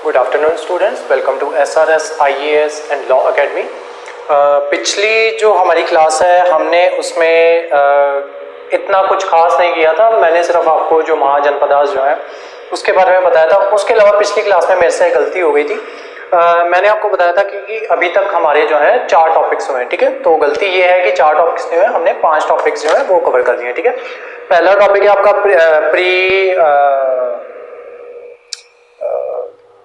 Good afternoon students, welcome to SRS IAS and law academy. पिछली जो हमारी class है हमने उसमें इतना कुछ खास नहीं किया था। मैंने सिर्फ आपको जो महाजनपदास जो है उसके बारे में बताया था। उसके अलावा पिछली क्लास में मेरे से गलती हो गई थी। मैंने आपको बताया था कि अभी तक हमारे जो है 4 टॉपिक्स हुए हैं, ठीक है। तो गलती ये है कि 4 टॉपिक्स जो है हमने 5 टॉपिक्स जो है वो कवर कर लिए, ठीक है। पहला टॉपिक है आपका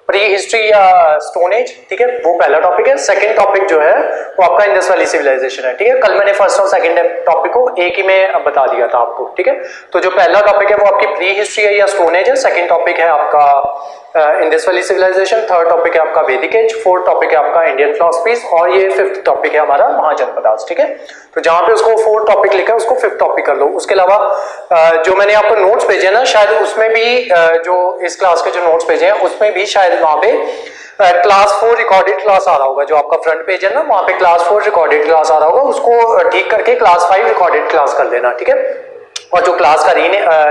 प्री हिस्ट्री या स्टोन एज, ठीक है, वो पहला टॉपिक है। सेकंड टॉपिक जो है वो आपका इंडस वैली सिविलाइजेशन है, ठीक है। कल मैंने फर्स्ट और सेकंड टॉपिक को एक ही में बता दिया था आपको, ठीक है। तो जो पहला टॉपिक है वो आपकी प्री हिस्ट्री है या स्टोन एज है। सेकंड टॉपिक है आपका Indus valley civilization. Third topic है आपका वैदिक एज। फोर्थ टॉपिक है आपका इंडियन फिलॉसफीज और ये फिफ्थ टॉपिक है हमारा महाजनपदास, ठीक है। तो जहां पे उसको फोर्थ टॉपिक लिखा है उसको फिफ्थ टॉपिक कर लो। उसके अलावा जो मैंने आपको नोट्स भेजे ना, शायद उसमें भी जो इस क्लास के जो नोट्स भेजे हैं उसमें भी शायद वहां पे क्लास 4 रिकॉर्डेड क्लास आ रहा होगा। जो आपका फ्रंट पेज है ना, वहां पे क्लास 4 रिकॉर्डेड क्लास आ रहा होगा, उसको ठीक करके क्लास 5 रिकॉर्डेड क्लास कर देना, ठीक है। और जो क्लास का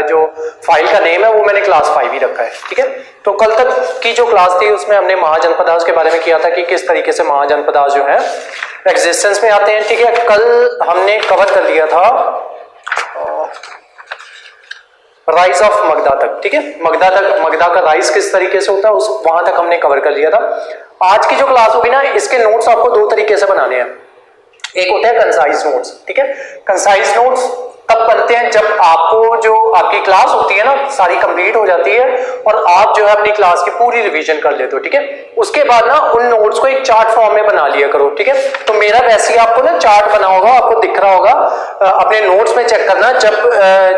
जो फाइल का नेम है वो मैंने क्लास 5 ही रखा है, ठीक है। तो कल तक की जो क्लास थी उसमें हमने महाजनपदास के बारे में किया था कि किस तरीके से महाजनपदास जो है एग्जिस्टेंस में आते हैं, ठीक है। कल हमने कवर कर लिया था राइज ऑफ मगधा तक, ठीक है। मगधा का राइज किस तरीके से होता है उस वहां तक हमने कवर कर लिया था। आज की जो क्लास होगी ना, इसके नोट्स आपको 2 तरीके से बनाने हैं। एक होता है कंसाइज नोट्स, ठीक है। कंसाइज नोट्स तब बनते हैं जब आपको जो आपकी क्लास होती है ना सारी कंप्लीट हो जाती है और आप जो है अपनी क्लास की पूरी रिवीजन कर लेते हो, ठीक है। उसके बाद ना उन नोट्स को एक चार्ट फॉर्म में बना लिया करो, ठीक है। तो मेरा वैसे ही आपको ना चार्ट बना होगा, आपको दिख रहा होगा। अपने नोट्स में चेक करना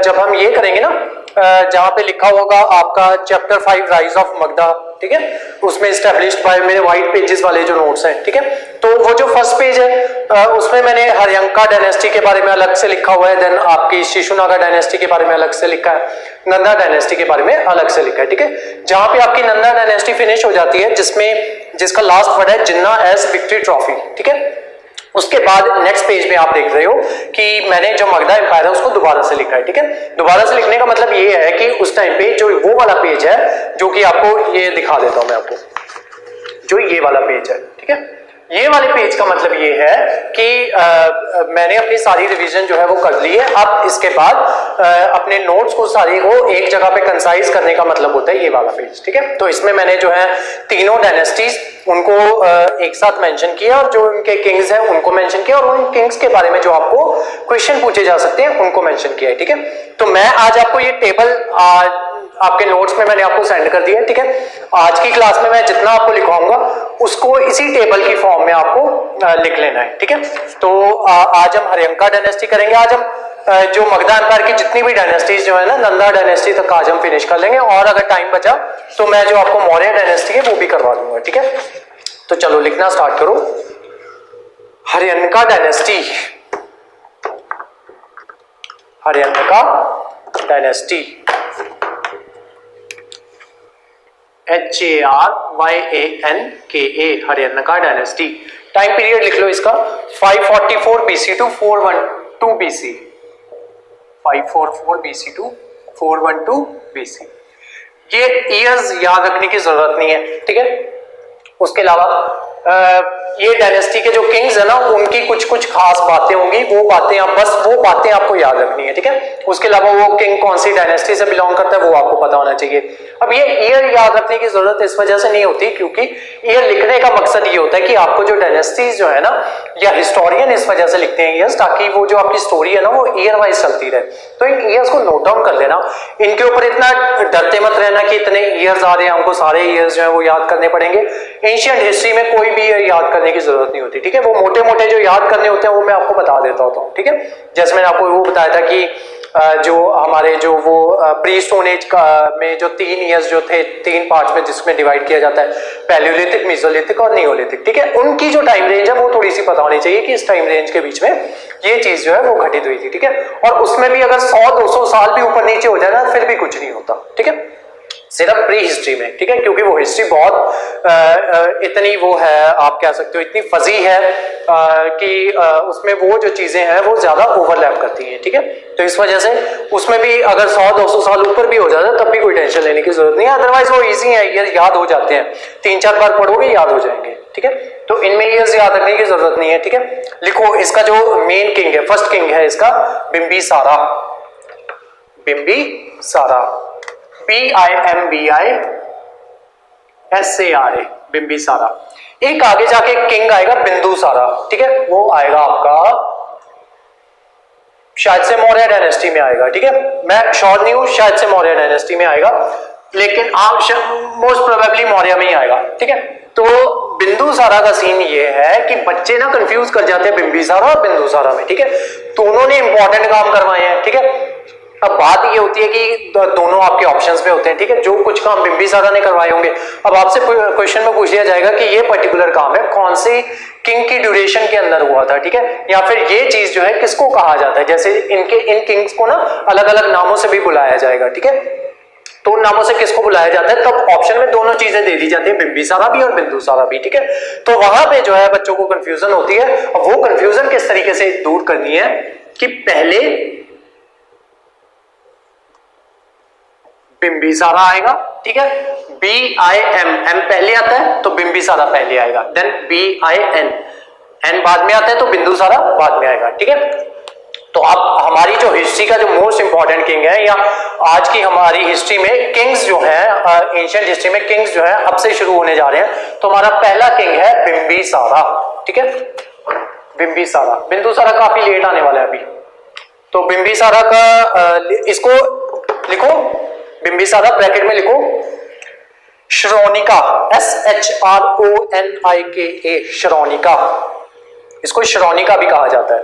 जब हम ये करेंगे ना, जहां पे लिखा होगा आपका चैप्टर 5 राइज ऑफ मगधा, ठीक है। उसमें एस्टैब्लिश्ड बाय मेरे व्हाइट पेजेस वाले जो नोट्स हैं, ठीक है। तो वो जो फर्स्ट पेज है उसमें मैंने हरियंका डायनेस्टी के बारे में अलग से लिखा हुआ है। देन आपकी शिशुनागा डायनेस्टी के बारे में अलग से लिखा है। नंदा डायनेस्टी के बारे में अलग से लिखा है, ठीक है। जहां पे आपकी नंदा डायनेस्टी फिनिश हो जाती है, जिसका लास्ट वर्ड है जिन्ना एज विक्ट्री ट्रॉफी, ठीक है। उसके बाद नेक्स्ट पेज में आप देख रहे हो कि मैंने जो मगधा एम्पायर है उसको दोबारा से लिखा है, ठीक है। दोबारा से लिखने का मतलब ये है कि उस टाइम पे जो वो वाला पेज है जो कि आपको ये दिखा देता हूं मैं आपको, जो ये वाला पेज है, ठीक है। ये वाले पेज का मतलब ये है कि मैंने अपनी सारी रिवीजन जो है वो कर ली है। अब इसके बाद अपने नोट्स को सारी को एक जगह पे कंसाइज करने का मतलब होता है ये वाला पेज, ठीक है। तो इसमें मैंने जो है तीनों डायनेस्टीज उनको एक साथ मेंशन किया और जो उनके किंग्स हैं उनको मेंशन किया और उन किंग्स के बारे में जो आपको क्वेश्चन पूछे जा सकते हैं उनको मेंशन किया है, ठीक है। तो मैं आज आपको ये टेबल आपके नोट्स में मैंने आपको सेंड कर दिया है, ठीक है। आज की क्लास में मैं जितना आपको लिखवाऊंगा उसको इसी टेबल की फॉर्म में आपको लिख लेना है, ठीक है। तो आज हम हरियंका डायनेस्टी करेंगे। आज हम जो मगधा एम्पायर की जितनी भी डायनेस्टीज जो है ना, नंदा डायनेस्टी तक आज हम फिनिश कर लेंगे और अगर टाइम बचा तो मैं जो आपको मौर्य डायनेस्टी है वो भी करवा दूंगा, ठीक है। तो चलो लिखना स्टार्ट करो। Haryanka dynasty, Haryanka dynasty, HARYANKA, Haryanka dynasty. Time period लिख लो इसका 544 BC to 412 BC, 544 BC to 412 BC। ये ईयर्स याद रखने की जरूरत नहीं है, ठीक है। उसके अलावा ये डायनेस्टी के जो किंग्स है ना उनकी कुछ कुछ खास बातें होंगी, वो बातें आपको याद रखनी है, ठीक है। उसके अलावा वो किंग कौन सी डायनेस्टी से बिलोंग करता है वो आपको पता होना चाहिए। अब ये ईयर याद रखने की जरूरत इस वजह से नहीं होती क्योंकि ईयर लिखने का मकसद ये होता है कि आपको जो डायनेस्टीज जो है ना, या हिस्टोरियन इस वजह से लिखते हैं ईयर्स, ताकि वो जो आपकी स्टोरी है ना वो ईयर वाइज चलती रहे। तो इन ईयर्स को नोट डाउन कर लेना। इनके ऊपर इतना डरते मत रहना कि इतने ईयर्स आ रहे हैं हमको सारे ईयर्स जो है वो याद करने पड़ेंगे। एंशिएंट हिस्ट्री में कोई भी ईयर याद करने की जरूरत नहीं होती, ठीक है। वो मोटे मोटे जो याद करने होते हैं वो मैं आपको बता देता होता हूँ, ठीक है। जैसे मैंने आपको वो बताया था कि जो हमारे जो वो प्री स्टोन एज में जो 3 ईयर्स जो थे 3 पार्ट्स में जिसमें डिवाइड किया जाता है, पैलियोलिथिक, मेसोलिथिक और नियोलिथिक, ठीक है। उनकी जो टाइम रेंज है वो थोड़ी सी पता होनी चाहिए कि इस टाइम रेंज के बीच में ये चीज जो है वो घटित हुई थी, ठीक है। और उसमें भी अगर 100-200 साल भी ऊपर नीचे हो जाए ना फिर भी कुछ नहीं होता, ठीक है। सिर्फ प्री हिस्ट्री में, ठीक है, क्योंकि वो हिस्ट्री बहुत इतनी वो है, आप कह सकते हो इतनी फजी है कि उसमें वो जो चीजें हैं वो ज्यादा ओवरलैप करती हैं, ठीक है। तो इस वजह से उसमें भी अगर 100-200 साल ऊपर भी हो जाता है तब भी कोई टेंशन लेने की जरूरत नहीं है, अदरवाइज वो इजी है, ये याद हो जाते हैं, 3-4 बार पढ़ोगे याद हो जाएंगे, ठीक है। तो इनमें ईयर्स याद रखने की जरूरत नहीं है, ठीक है। लिखो इसका जो मेन किंग है, फर्स्ट किंग है इसका बिंबिसारा, बिंबिसारा, BIMBISARA, बिंबिसारा। एक आगे जाके किंग आएगा बिंदुसारा, ठीक है, वो आएगा आपका शायद से मौर्य डायनेस्टी में आएगा, ठीक है, मैं श्योर नहीं हूं, शायद से मौर्य डायनेस्टी में आएगा, लेकिन आप मोस्ट प्रोबेबली मौर्य में ही आएगा, ठीक है। तो बिंदुसारा का सीन ये है कि बच्चे ना कंफ्यूज कर जाते हैं बिंबिसारा और बिंदुसारा में, ठीक है। दोनों ने इंपॉर्टेंट काम करवाए हैं, ठीक है। अब बात ये होती है कि दोनों आपके ऑप्शंस पे होते हैं, ठीक है, जो कुछ काम बिंबिसारा ने करवाए होंगे। अब आपसे क्वेश्चन में पूछ लिया जाएगा कि ये पर्टिकुलर काम है कौन से किंग की ड्यूरेशन के अंदर हुआ था, ठीक है, या फिर ये चीज जो है किसको कहा जाता है, जैसे इन किंग्स को ना अलग अलग नामों से भी बुलाया जाएगा, ठीक है। तो उन नामों से किसको बुलाया जाता है, तब ऑप्शन में दोनों चीजें दे दी जाती है, बिंबिसारा भी और बिंदुसारा भी, ठीक है। तो वहां पे जो है बच्चों को कंफ्यूजन होती है, और वो कंफ्यूजन किस तरीके से दूर करनी है कि पहले बिंबिसारा आएगा, ठीक है, BIM, M पहले आता है तो बिंबिसारा पहले आएगा, देन BIN, N बाद में आता है तो बिंदुसारा बाद में आएगा, ठीक है। तो अब हमारी जो हिस्ट्री का जो मोस्ट इंपॉर्टेंट किंग है, या आज की हमारी हिस्ट्री में किंग्स जो है, एंशिएंट हिस्ट्री में किंग्स जो है अब से शुरू होने जा रहे हैं। तो हमारा पहला किंग है बिंबिसारा, ठीक है, बिंबिसारा। बिंदुसारा काफी लेट आने वाला है अभी, तो बिंबिसारा का इसको लिखो, बिंबिसारा ब्रैकेट में लिखो श्रोणिका, SHRONIKA, श्रोणिका, इसको श्रोणिका भी कहा जाता है।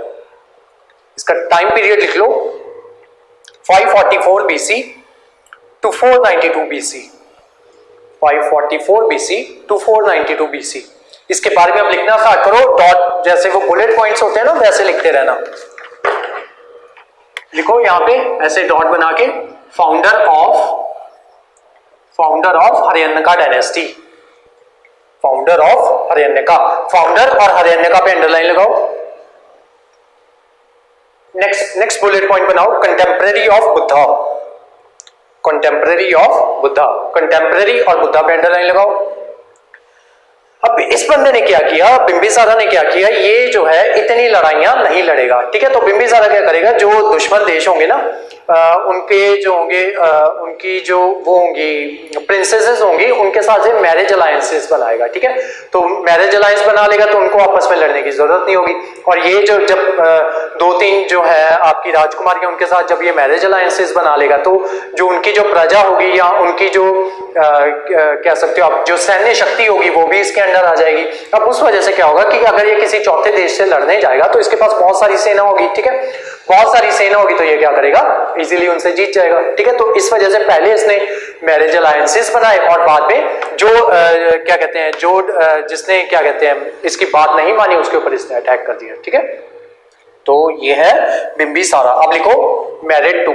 इसका टाइम पीरियड लिख लो 544 BC to 492 BC, 544 BC to 492 BC। इसके बारे में अब लिखना स्टार्ट करो, डॉट जैसे वो बुलेट पॉइंट्स होते हैं ना वैसे लिखते रहना। लिखो यहां पे ऐसे डॉट बना के, founder of Haryana dynasty, founder of Haryana, founder और हरियाणा पे अंडरलाइन लगाओ। नेक्स्ट बुलेट पॉइंट बनाओ, contemporary of Buddha, contemporary of Buddha, contemporary और बुद्धा पे अंडरलाइन लगाओ। अब इस बंदे ने क्या किया, बिंबिसारा ने क्या किया, ये जो है इतनी लड़ाइयां नहीं लड़ेगा, ठीक है। तो बिंबिसारा क्या करेगा, जो दुश्मन देश होंगे ना, उनके जो होंगे, उनकी जो वो होंगी प्रिंसेसेस होंगी, उनके साथ से मैरिज अलायंसेस बनाएगा, ठीक है। तो मैरिज अलायंस बना लेगा तो उनको आपस में लड़ने की जरूरत नहीं होगी। और ये जो जब 2-3 जो है आपकी राजकुमारी, उनके साथ जब ये मैरिज अलायंसेस बना लेगा तो जो उनकी जो प्रजा होगी, या उनकी जो कह सकते हो आप जो सैन्य शक्ति होगी, वो भी इसके अंडर आ जाएगी। अब उस वजह से क्या होगा कि अगर ये किसी चौथे देश से लड़ने जाएगा तो इसके पास बहुत सारी सेना होगी, ठीक है, बहुत सारी सेना होगी, तो ये क्या करेगा, इजीली उनसे जीत जाएगा, ठीक है। तो इस वजह से पहले इसने मैरिज अलायंसेस बनाए, और बाद में जो क्या कहते हैं, जो जिसने क्या कहते हैं इसकी बात नहीं मानी उसके ऊपर इसने अटैक कर दिया, ठीक है। तो ये है बिंबिसारा। अब लिखो मैरिड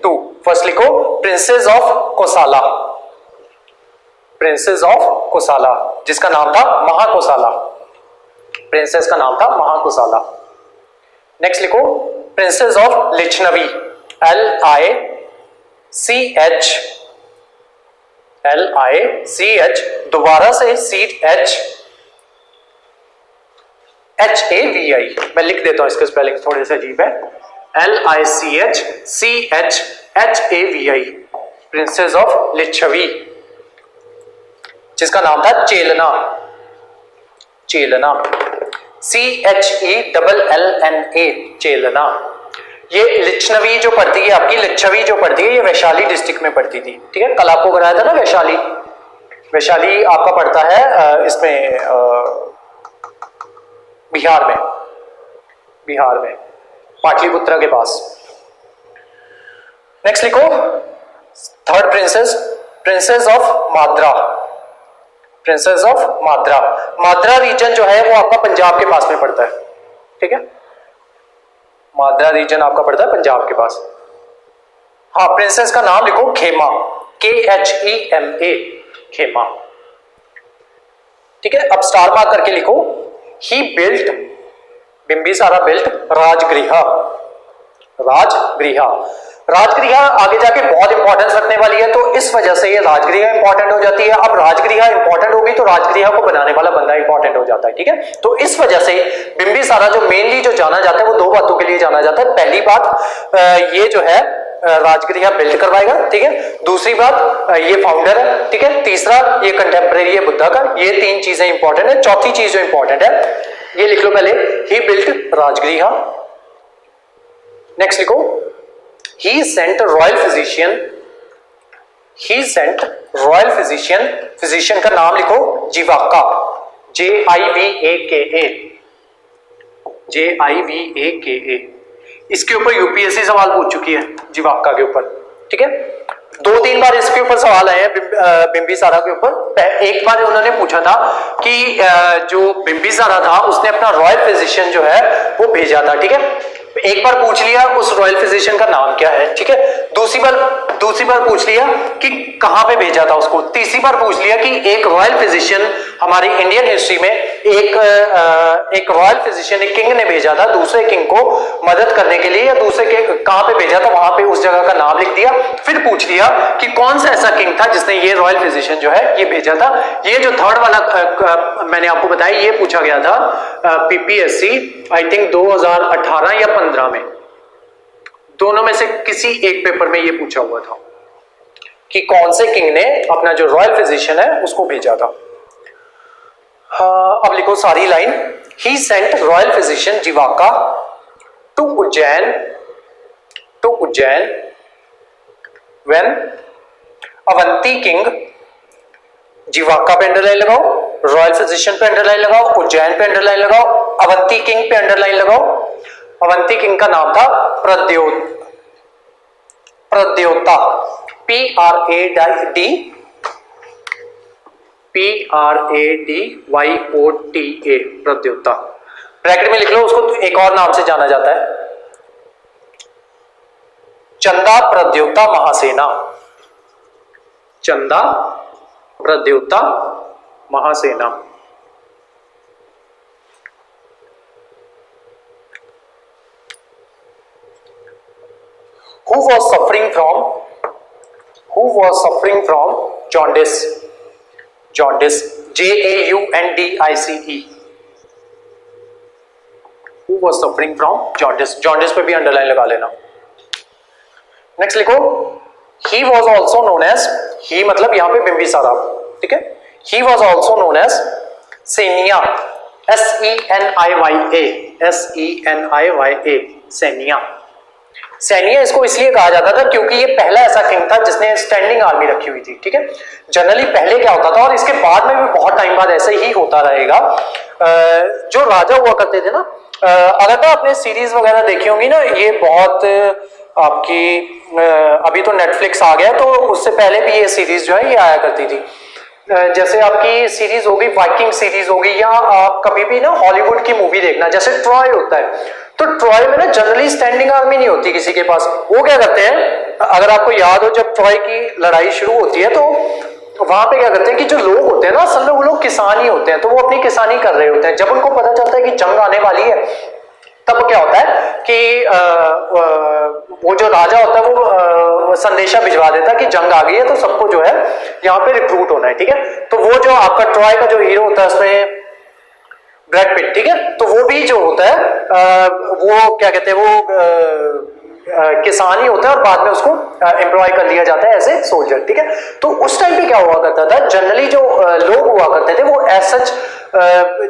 टू, फर्स्ट लिखो princess of Kosala, princess of Kosala, जिसका नाम था महाकोसाला, प्रिंसेस का नाम था महाकोसाला। नेक्स्ट लिखो प्रिंसेस ऑफ लिचनवी, LICH, दोबारा से HAVI, मैं लिख देता हूं, इसके स्पेलिंग थोड़े से अजीब है, LICHCHHAVI, प्रिंसेस ऑफ लिच्छवी, जिसका नाम था चेलना, CHELLLNA, चेलना। ये लिच्छवी जो पड़ती है आपकी, लिच्छवी जो पड़ती है, ये वैशाली डिस्ट्रिक्ट में पड़ती थी, ठीक है। कल आपको कराया था ना वैशाली, वैशाली आपका पड़ता है इसमें बिहार में पाटलिपुत्रा के पास। नेक्स्ट लिखो third princess of Madra, princess of Madra. Madra region जो है वो आपका पंजाब के पास में पड़ता है, ठीक है, माद्रा रीजन आपका पड़ता है पंजाब के पास। हाँ, प्रिंसेस का नाम लिखो खेमा, KHEMA, खेमा। ठीक है, अब स्टार मार्क करके लिखो, ही बिल्ट, बिंबिसारा बिल्ट राजगृह, राजगृह। राजगृह आगे जाके बहुत इंपॉर्टेंस रखने वाली है, तो इस वजह से ये राजगृह इंपॉर्टेंट हो जाती है। अब राजगृह इंपॉर्टेंट होगी तो राजगृह को बनाने वाला बंदा इंपॉर्टेंट हो जाता है। ठीक है, तो इस वजह से बिंबिसारा जो मेनली जो जाना जाता है वो दो बातों के लिए जाना जाता है। पहली बात ये जो है राजगृह बिल्ड करवाएगा। ठीक है, दूसरी बात ये फाउंडर है। ठीक है, तीसरा ये कंटेम्परेरी है बुद्धा का। ये तीन चीजें इंपॉर्टेंट है। चौथी चीज जो इंपॉर्टेंट है ये लिख लो पहले, ही बिल्ट राजगृह। नेक्स्ट लिखो, he sent royal physician, he sent royal physician, physician का नाम लिखो जीवाका, JIVAKA, JIVAKA। इसके ऊपर यूपीएससी सवाल पूछ चुकी है जीवाका के ऊपर। ठीक है, 2-3 बार इसके ऊपर सवाल आए हैं बिंबिसारा के ऊपर। एक बार उन्होंने पूछा था कि जो बिंबिसारा था उसने अपना रॉयल फिजिशियन जो है वो भेजा था। ठीक है, एक बार पूछ लिया उस रॉयल फिजिशियन का नाम क्या है। ठीक है, दूसरी बार पूछ लिया कि कहां पे भेजा था उसको। तीसरी बार पूछ लिया कि एक रॉयल फिजिशियन हमारी इंडियन हिस्ट्री में एक रॉयल फिजिशियन एक किंग ने भेजा था दूसरे किंग को मदद करने के लिए, या दूसरे के कहां पे भेजा था वहां पे उस जगह का नाम लिख दिया। फिर पूछ लिया कि कौन सा ऐसा किंग था जिसने ये रॉयल फिजिशियन जो है ये भेजा था। ये जो थर्ड वाला मैंने आपको बताया ये पूछा गया था पीपीएससी आई थिंक 2018 या 15 में, दोनों में से किसी एक पेपर में ये पूछा हुआ था कि कौन से किंग ने अपना जो रॉयल फिजिशियन है उसको भेजा था। अब लिखो सारी line, he sent royal physician Jivaka to Ujjain when Avanti king, Jivaka पे अंडरलाइन लगाओ, रॉयल फिजिशियन पे अंडरलाइन लगाओ, उज्जैन पे अंडरलाइन लगाओ, अवंती किंग पे अंडरलाइन लगाओ। अवंती किंग का नाम था प्रद्योता, PRADYOTA, प्रद्योता। ब्रैकेट में लिख लो, उसको एक और नाम से जाना जाता है, चंदा प्रद्योता महासेना, चंदा प्रद्योता महासेना। Who was suffering from jaundice, JAUNDICE, who was suffering from jaundice पे भी अंडरलाइन लगा लेना। नेक्स्ट लिखो, he was also known as, he मतलब यहां पे बिंबिसारा। ठीक है, he was also known as Seniya, SENIYA, Seniya. Seniya इसको इसलिए कहा जाता था क्योंकि ये पहला ऐसा किंग था जिसने स्टैंडिंग आर्मी रखी हुई थी। ठीक है, जनरली पहले क्या होता था और इसके बाद में भी बहुत टाइम बाद ऐसे ही होता रहेगा, जो राजा हुआ करते थे ना, अगर ना आपने सीरीज वगैरह देखी होंगी ना, ये बहुत आपकी अभी तो नेटफ्लिक्स आ गया, तो उससे पहले भी ये सीरीज जो है ये आया करती थी। जैसे आपकी सीरीज होगी वाइकिंग सीरीज होगी, या आप कभी भी ना हॉलीवुड की मूवी देखना, जैसे ट्रॉय होता है, तो ट्रॉय में ना जनरली स्टैंडिंग आर्मी नहीं होती किसी के पास। वो क्या करते हैं, अगर आपको याद हो जब ट्रॉय की लड़ाई शुरू होती है तो वहां पे क्या करते हैं कि जो लोग होते हैं ना असल में वो लोग किसान ही होते हैं, तो वो अपनी किसानी कर रहे होते हैं। जब उनको पता चलता है कि जंग आने वाली है तब क्या होता है कि वो जो राजा होता है वो संदेशा भिजवा देता है कि जंग आ गई है, तो सबको जो है यहाँ पे रिक्रूट होना है। ठीक है, तो वो जो आपका ट्रॉय का जो हीरो होता है उसमें ब्रैड पिट, ठीक है, तो वो भी जो होता है वो क्या कहते हैं, वो किसान ही होता है और बाद में उसको एम्प्लॉय कर लिया जाता है एज ए सोल्जर। ठीक है, तो उस टाइम पे क्या हुआ करता था, जनरली जो लोग हुआ करते थे वो एज सच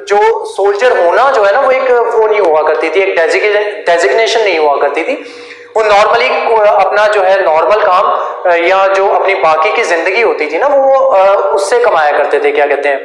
जो सोल्जर होना जो है ना वो एक वो नहीं हुआ करती थी, एक डेजिग्नेशन नहीं हुआ करती थी। वो नॉर्मली अपना जो है नॉर्मल काम या जो अपनी बाकी की जिंदगी होती थी ना वो उससे कमाया करते थे, क्या कहते हैं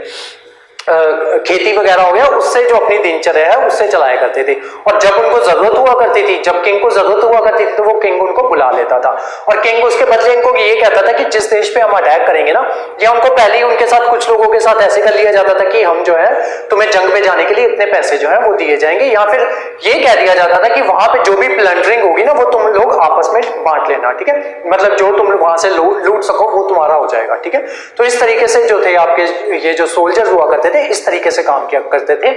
खेती वगैरह हो गया, उससे जो अपनी दिनचर्या है उससे चलाया करते थे। और जब उनको जरूरत हुआ करती थी, जब किंग को जरूरत हुआ करती थी तो वो किंग उनको बुला लेता था, और किंग उसके बदले इनको ये कहता था कि जिस देश पे हम अटैक करेंगे ना, या उनको पहले ही उनके साथ कुछ लोगों के साथ ऐसे कर लिया जाता था कि हम जो है तुम्हें जंग पे जाने के लिए इतने पैसे जो है वो दिए जाएंगे, या फिर ये कह दिया जाता था कि वहां पे जो भी प्लंडरिंग होगी ना वो तुम लोग आपस आपस में बांट लेना, ठीक है, मतलब जो तुम वहां से लूट सको वो तुम्हारा हो जाएगा, ठीक है। तो इस तरीके से जो थे आपके ये जो सोल्जर्स हुआ करते थे इस तरीके से काम किया करते थे।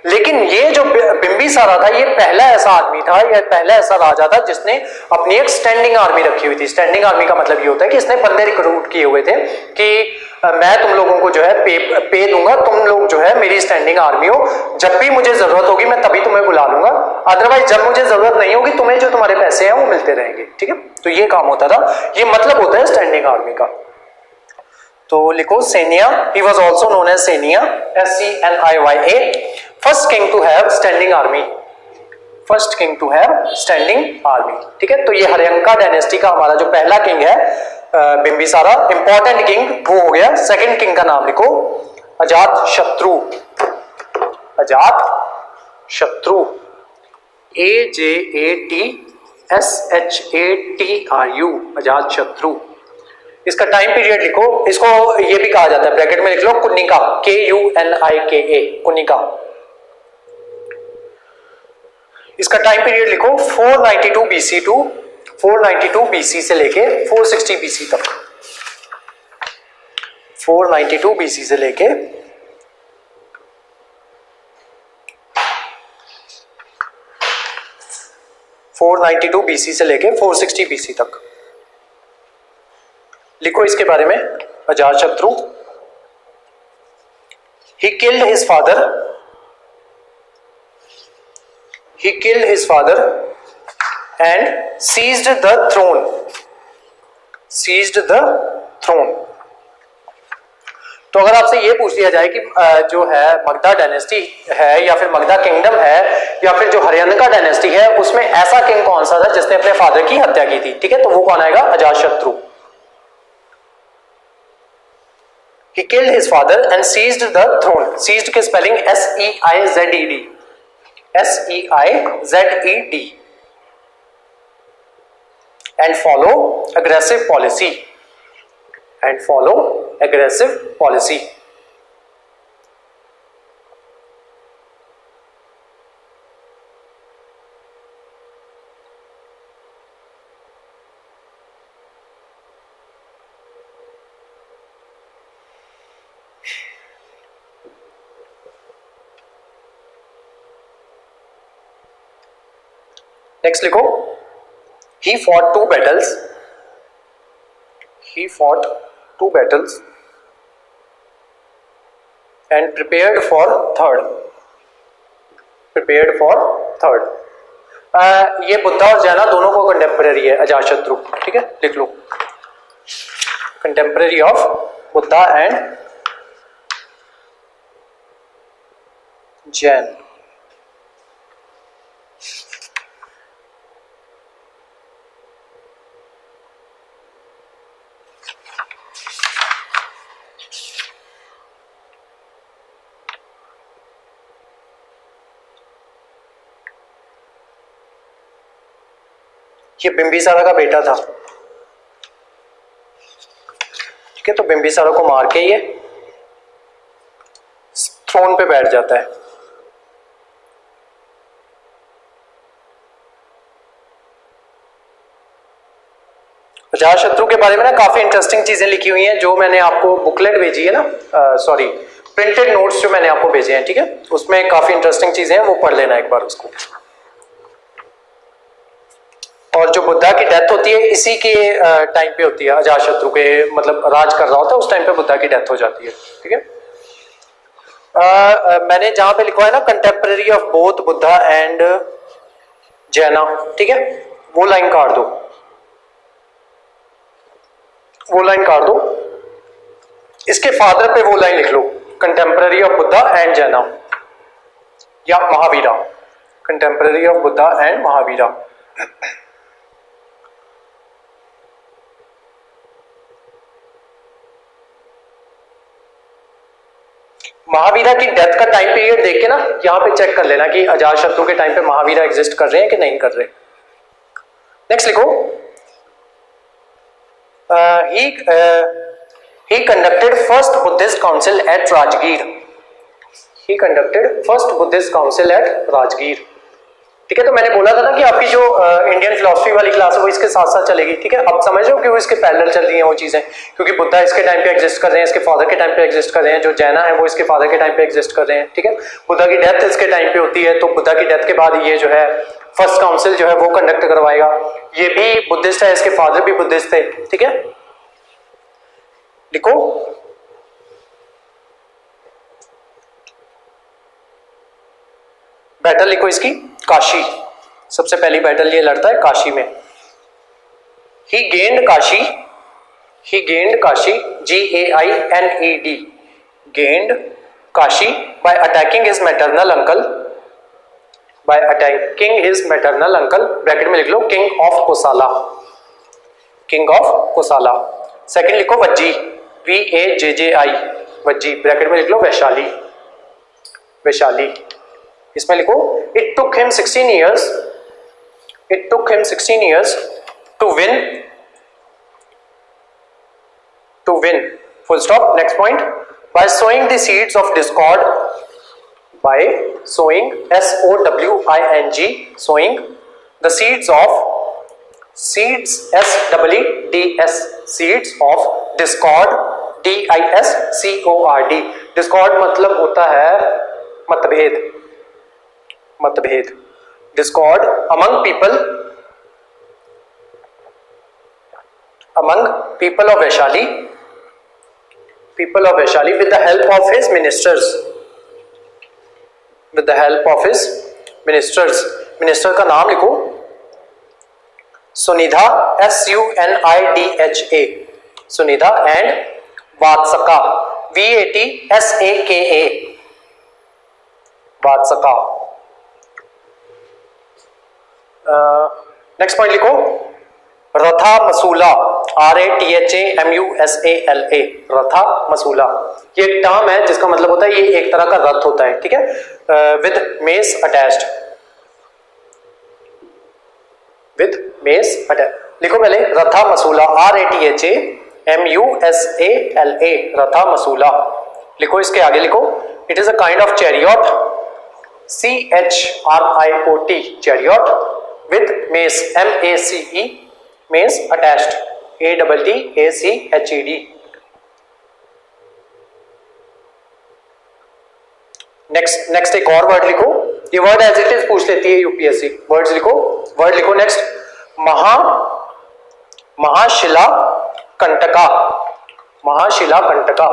लेकिन ये जो बिंबिसारा था ये पहला ऐसा आदमी था या पहला ऐसा राजा था जिसने अपनी एक स्टैंडिंग आर्मी रखी हुई थी। स्टैंडिंग आर्मी का मतलब ये होता है कि इसने बंदे रिक्रूट किए हुए थे कि मैं तुम लोगों को जो है पे दूंगा, तुम लोग जो है मेरी स्टैंडिंग आर्मी हो, जब भी मुझे जरूरत होगी मैं तभी तुम्हें बुला लूंगा, अदरवाइज जब मुझे जरूरत नहीं होगी तुम्हें जो तुम्हारे पैसे हैं वो मिलते रहेंगे, ठीक है। तो ये काम होता था, ये मतलब होता है स्टैंडिंग आर्मी का। तो लिखो Xenia, he was also known as Senia, SCNIYA, first king to have standing army, first king to have standing army, ठीक है। तो ये हर्यंका डायनेस्टी का हमारा जो पहला किंग है बिंबिसारा, इंपॉर्टेंट किंग वो हो गया। सेकंड किंग का नाम लिखो अजात शत्रु, अजात शत्रु, AJATSHATRU, अजात शत्रु। इसका टाइम पीरियड लिखो, इसको ये भी कहा जाता है ब्रैकेट में लिख लो कुन्निका, KUNIKA, कुन्निका। इसका टाइम पीरियड लिखो 492 BC टू 492 BC से लेके 460 BC तक, 492 BC से लेके 492 BC से लेके 460 BC तक। लिखो इसके बारे में Ajatashatru, he killed his father and seized the throne, तो अगर आपसे ये पूछ लिया जाए कि जो है मगधा डायनेस्टी है या फिर मगधा किंगडम है या फिर जो हर्यंका डायनेस्टी है उसमें ऐसा किंग कौन सा था जिसने अपने फादर की हत्या की थी, ठीक है, तो वो कौन आएगा, Ajatashatru. He killed his father and seized the throne. Seized की spelling SEIZED, SEIZED, and follow aggressive policy, next लिखो he fought two battles and prepared for third, ये बुद्धा और जैना दोनों को कंटेम्पररी है अजातशत्रु, ठीक है, लिख लो contemporary of Buddha and Jain. ये बिंबिसारा का बेटा था, ठीक है, तो बिंबिसारा को मार के ये थ्रोन पे बैठ जाता है। अजातशत्रु के बारे में ना काफी इंटरेस्टिंग चीजें लिखी हुई हैं, जो मैंने आपको बुकलेट भेजी है ना, सॉरी प्रिंटेड नोट्स जो मैंने आपको भेजे हैं, ठीक है, उसमें काफी इंटरेस्टिंग चीजें हैं, वो पढ़ लेना एक बार उसको। और जो बुद्धा की डेथ होती है इसी के टाइम पे होती है, अजातशत्रु के मतलब राज कर रहा होता है उस टाइम पे बुद्धा की डेथ हो जाती है, ठीक है। मैंने जहां पे लिखा है ना contemporary of both Buddha and जैना, ठीक है, वो लाइन काट दो, इसके फादर पे वो लाइन लिख लो कंटेम्पररी ऑफ बुद्धा एंड जैना या Mahavira, contemporary of Buddha and Mahavira. Mahavira की डेथ का टाइम पीरियड देख के ना यहां पे चेक कर लेना कि अजातशत्रु के टाइम पे महावीरा एग्जिस्ट कर रहे हैं कि नहीं कर रहे। नेक्स्ट लिखो he conducted first Buddhist council at Rajgir, ठीक है। तो मैंने बोला था ना कि आपकी जो इंडियन फिलोसफी वाली क्लास है वो इसके साथ साथ चलेगी, ठीक है। अब समझ लो कि वो इसके पैरेलल चल रही हैं वो चीजें, क्योंकि बुद्धा इसके टाइम पे एग्जिस्ट कर रहे हैं, इसके फादर के टाइम पे एग्जिस्ट कर रहे हैं, जो जैना है वो इसके फादर के टाइम पे एग्जिस्ट कर रहे हैं, ठीक है। बुद्धा की डेथ इसके टाइम पे होती है, तो बुद्धा की डेथ के बाद ये जो है फर्स्ट काउंसिल जो है वो कंडक्ट करवाएगा। ये भी बुद्धिस्ट है, इसके फादर भी बुद्धिस्ट थे, ठीक है। लिखो बैटल, लिखो इसकी काशी, सबसे पहली बैटल ये लड़ता है काशी में। He gained Kashi, he gained Kashi, GAINED, gained Kashi by attacking his maternal uncle, by attacking his maternal uncle, bracket में लिख लो king of Kosala, king of Kosala. Second लिखो वज्जी, VAJJI, वज्जी, ब्रैकेट में लिख लो वैशाली, वैशाली। इसमें लिखो it took him 16 years, it took him 16 years to win, full stop, next point, by sowing the seeds of discord, by sowing, SOWING, sowing the seeds of, seeds, SEEDS, seeds of discord, DISCORD, discord मतलब होता है मतभेद, मतभेद, discord among people of Vaishali, people of Vaishali, with the help of his ministers, with the help of his ministers। Minister का नाम लिखो Sunidha, SUNIDHA, Sunidha, and Vatsaka, VATSAKA, Vatsaka. Next point लिखो रथा मसूला, RATHAMUSALA, रथा मसूला। ये एक टर्म है जिसका मतलब होता है ये एक तरह का रथ होता है, ठीक है, with mess attached, with mess attach. लिखो पहले रथा मसूला, RATHAMUSALA, रथा मसूला। लिखो इसके आगे लिखो it is a kind of chariot, CHRIOT, chariot, with mace, MACE, mace attached, ATTACHED। Next एक और वर्ड लिखो, ये वर्ड एज इट इज पूछ लेती है यूपीएससी। वर्ड्स लिखो, वर्ड लिखो नेक्स्ट, महाशिला कंटका, महाशिला कंटका,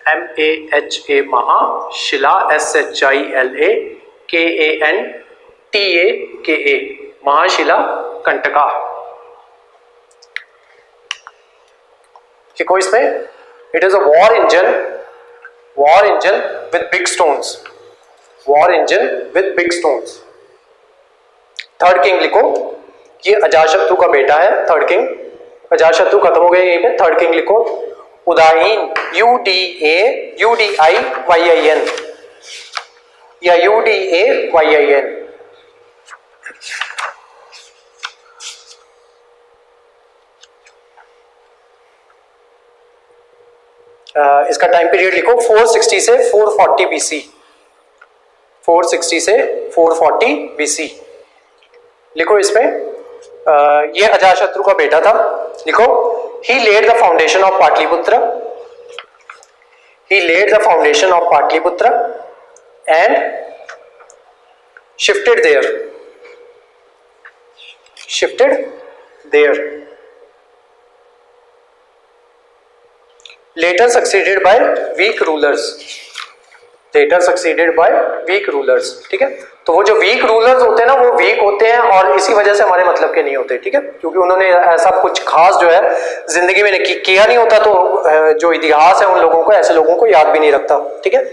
MAHA, महाशिला, SHILA KANTAKA, महाशिला कंटका। देखो इसमें it is a war engine, war engine with big stones, war engine with big stones. Third king लिखो, ये अजातशत्रु का बेटा है, थर्ड किंग। अजातशत्रु खत्म हो गए यहीं पे, थर्ड किंग लिखो उदायीन, UDAYIN या UDAYIN। इसका टाइम पीरियड लिखो 460 से 440 BC, 460 से 440 BC। लिखो इसमें ये अजातशत्रु का बेटा था। लिखो he laid the foundation of Patliputra, he laid the foundation of Patliputra and shifted there, shifted there, later succeeded by weak rulers, later succeeded by weak rulers। ठीक है, तो वो जो वीक रूलर्स होते हैं ना वो वीक होते हैं और इसी वजह से हमारे मतलब के नहीं होते, ठीक है, क्योंकि उन्होंने ऐसा कुछ खास जो है जिंदगी में किया नहीं होता, तो जो इतिहास है उन लोगों को, ऐसे लोगों को याद भी नहीं रखता, ठीक है,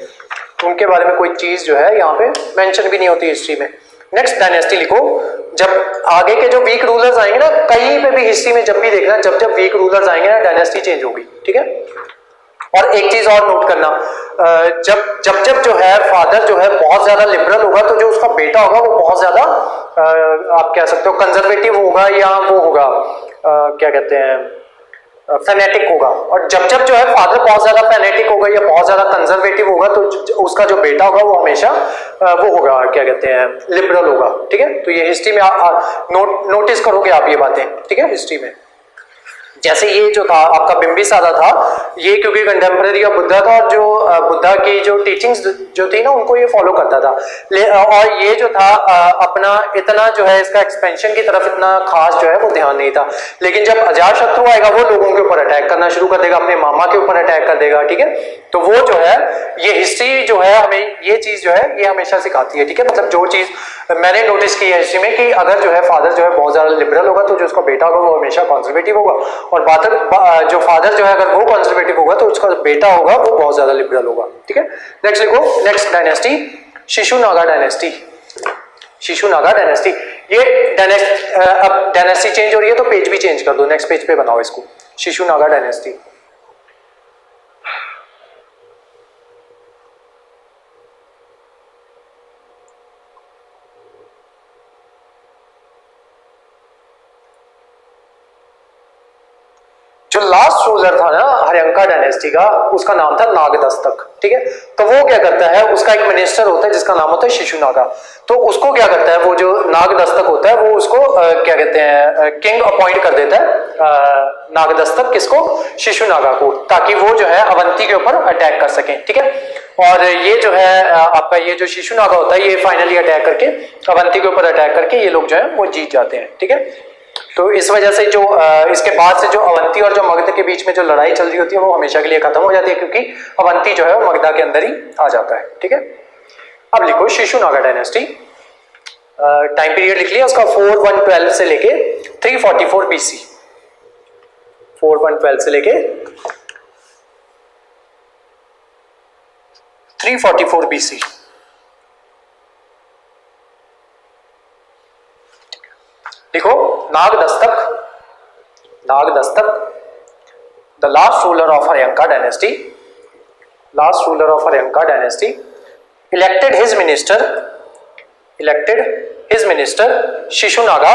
उनके बारे में कोई चीज जो है यहाँ पे मेंशन भी नहीं होती हिस्ट्री में। नेक्स्ट डायनेस्टी लिखो, जब आगे के जो वीक रूलर्स आएंगे ना, कहीं पे भी हिस्ट्री में जब भी देखना, जब जब वीक रूलर्स आएंगे ना डायनेस्टी चेंज होगी, ठीक है। और एक चीज और नोट करना, जब जब जब जो है फादर जो है बहुत ज्यादा लिबरल होगा, तो जो उसका बेटा होगा वो बहुत ज्यादा आप कह सकते हो कंजर्वेटिव होगा, या वो होगा क्या कहते हैं फेनेटिक होगा, और जब जब जो है फादर बहुत ज्यादा फेनेटिक होगा या बहुत ज्यादा कंजर्वेटिव होगा तो उसका जो बेटा होगा वो हमेशा वो होगा, क्या कहते हैं, लिबरल होगा। ठीक है, तो ये हिस्ट्री में नोटिस करोगे आप ये बातें। ठीक है, हिस्ट्री में जैसे ये जो था आपका बिंबिसारा था, ये क्योंकि कंटेम्प्रेरी ऑफ बुद्धा था और जो बुद्धा की जो टीचिंग्स जो थी ना उनको ये फॉलो करता था, और ये जो था अपना इतना जो है इसका एक्सपेंशन की तरफ इतना खास जो है वो ध्यान नहीं था। लेकिन जब अजातशत्रु आएगा वो लोगों के ऊपर अटैक करना शुरू कर देगा, अपने मामा के ऊपर अटैक कर देगा। ठीक है, तो वो जो है ये हिस्ट्री जो है हमें ये चीज जो है ये हमेशा सिखाती है। ठीक है, मतलब जो चीज मैंने नोटिस की है हिस्ट्री में कि अगर जो है फादर जो है बहुत ज्यादा लिबरल होगा तो जो उसका बेटा होगा वो हमेशा कंजर्वेटिव होगा, और जो फादर जो है अगर वो कंजर्वेटिव होगा तो उसका बेटा होगा वो बहुत ज्यादा लिबरल होगा। ठीक है, नेक्स्ट लिखो, next dynasty Shishunaga dynasty. Shishunaga dynasty, ये अब डायनेस्टी चेंज हो रही है तो पेज भी चेंज कर दो, नेक्स्ट पेज पे बनाओ इसको, शिशुनागा डायनेस्टी। जो लास्ट रूलर था ना हर्यंका डायनेस्टी का, उसका नाम था नागदस्तक। ठीक है, तो वो क्या करता है, उसका एक मिनिस्टर होता है जिसका नाम होता है शिशुनागा। तो उसको क्या करता है, वो जो नागदस्तक होता है वो उसको क्या कहते हैं किंग अपॉइंट कर देता है, नागदस्तक किसको, शिशुनागा को, ताकि वो जो है अवंती के ऊपर अटैक कर सके। ठीक है, और ये जो है आपका ये जो शिशुनागा होता है ये फाइनली अटैक करके अवंती के ऊपर अटैक करके ये लोग जो है वो जीत जाते हैं। ठीक है, तो इस वजह से जो इसके बाद से जो अवंती और जो मगध के बीच में जो लड़ाई चल रही होती है वो हमेशा के लिए खत्म हो जाती है, क्योंकि अवंती जो है वो मगधा के अंदर ही आ जाता है। ठीक है, अब लिखो शिशुनागा डायनेस्टी, टाइम पीरियड लिख लिया उसका 4112 से लेके 344 बीसी, 4112 से लेके 344 बीसी। देखो Nagadasaka, Nagadasaka the last ruler of Haryanka dynasty, last ruler of Haryanka dynasty elected his minister Shishunaga,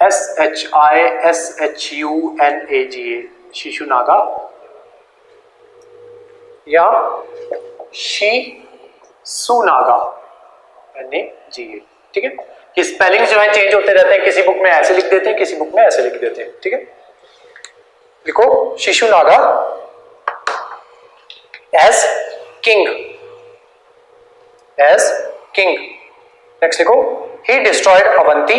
SHISHUNAGA, Shishunaga या शिशुनागा NAGA। ठीक है, कि स्पेलिंग जो है चेंज होते रहते हैं, किसी बुक में ऐसे लिख देते हैं किसी बुक में ऐसे लिख देते हैं। ठीक है, लिखो Shishunaga as king, as king. Next लिखो he destroyed Avanti,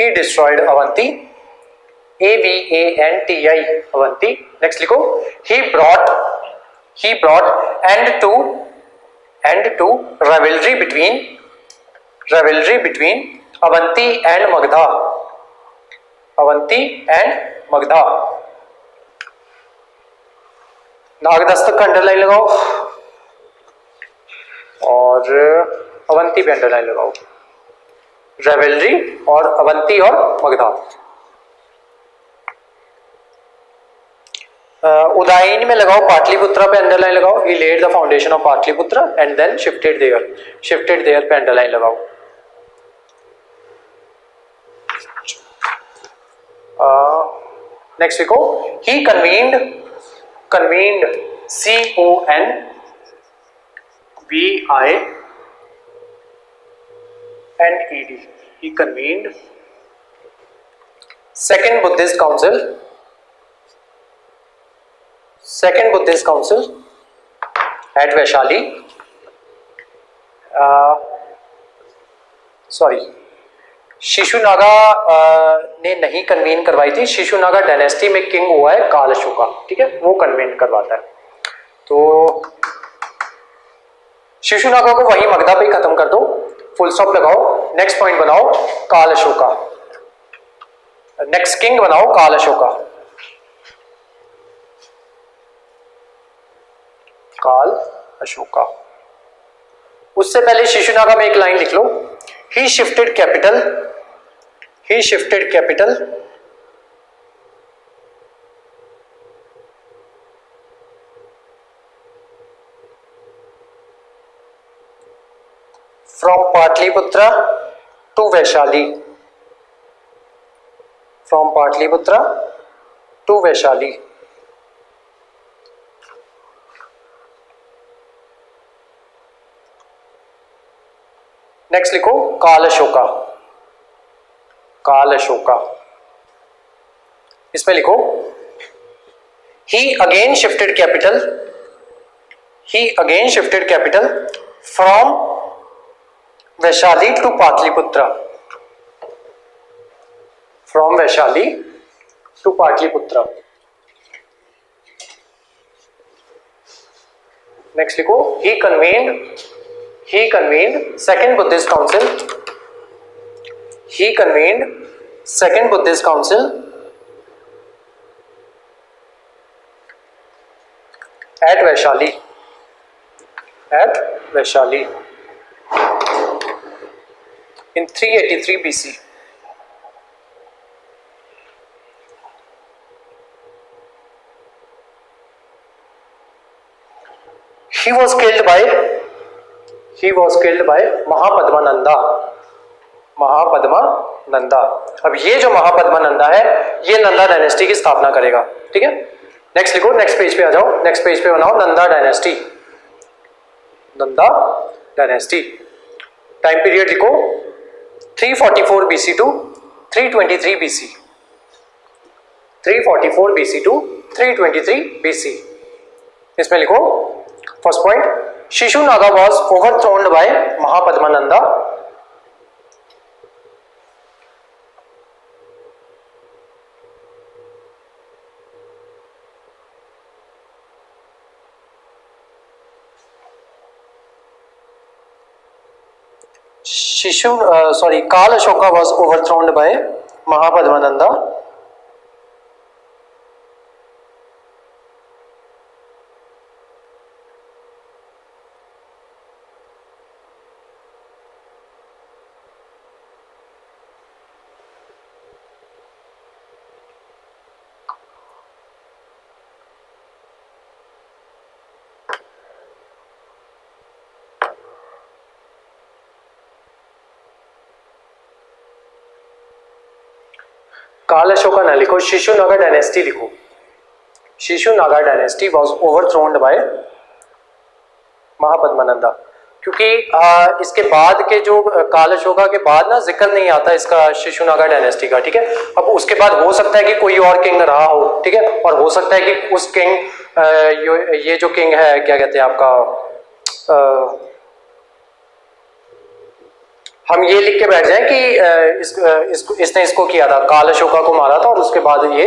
he destroyed Avanti, AVANTI Avanti. Next लिखो he brought end to rivalry between Avanti and Magadha, Avanti and Magadha. Nagadasaka का अंडरलाइन लगाओ और अवंती पे अंडरलाइन लगाओ, रेवेलरी और अवंती और मगधा। उदायन में लगाओ पाटलिपुत्रा पे अंडरलाइन लगाओ, he laid the foundation of Pataliputra and then shifted there पे अंडरलाइन लगाओ। नेक्स्ट लिखो he convened CONVINED, he convened second Buddhist council at Vaishali, Shishunaga ने नहीं कन्वीन करवाई थी, शिशुनागा डायनेस्टी में किंग हुआ है काल अशोका। ठीक है, वो कन्वीन करवाता है। तो शिशुनागा को वही मगधा पे खत्म कर दो, फुल स्टॉप लगाओ, नेक्स्ट पॉइंट बनाओ काल अशोका, नेक्स्ट किंग बनाओ काल अशोका, काल अशोका। उससे पहले शिशुनागा में एक लाइन लिख लो, he shifted capital from Patliputra to Vaishali, from Pataliputra to Vaishali. Next लिखो काल अशोका। काल अशोका, इसमें लिखो he again shifted capital from Vaishali to Patliputra, from Vaishali to Patliputra। Next लिखो he convened second Buddhist council, at Vaishali in 383 BC। He was killed by Mahapadmananda. अब ये जो महापद्मानंदा है ये नंदा डायनेस्टी की स्थापना करेगा, ठीक है। नेक्स्ट लिखो, नेक्स्ट पेज पे आ जाओ, नेक्स्ट पेज पे बनाओ नंदा डायनेस्टी। टाइम पीरियड लिखो 344 BC to 323 BC, 344 BC to 323 BC। इसमें लिखो first point, Shishunaga was overthrown by Mahapadmananda. Kal Ashoka was overthrown by Mahapadmananda। काल अशोका ना लिखो, शिशुनागा डायनेस्टी लिखो। Shishunaga dynasty was overthrown by Mahapadmananda, क्योंकि इसके बाद के जो काल अशोका के बाद ना जिक्र नहीं आता इसका शिशुनागा डायनेस्टी का, ठीक है। अब उसके बाद हो सकता है कि कोई और किंग रहा हो, ठीक है, और हो सकता है कि उस किंग ये जो किंग है क्या कहते हैं आपका, हम ये लिख के बैठ जाएं कि इसने इसको किया था, काल अशोका को मारा था और उसके बाद ये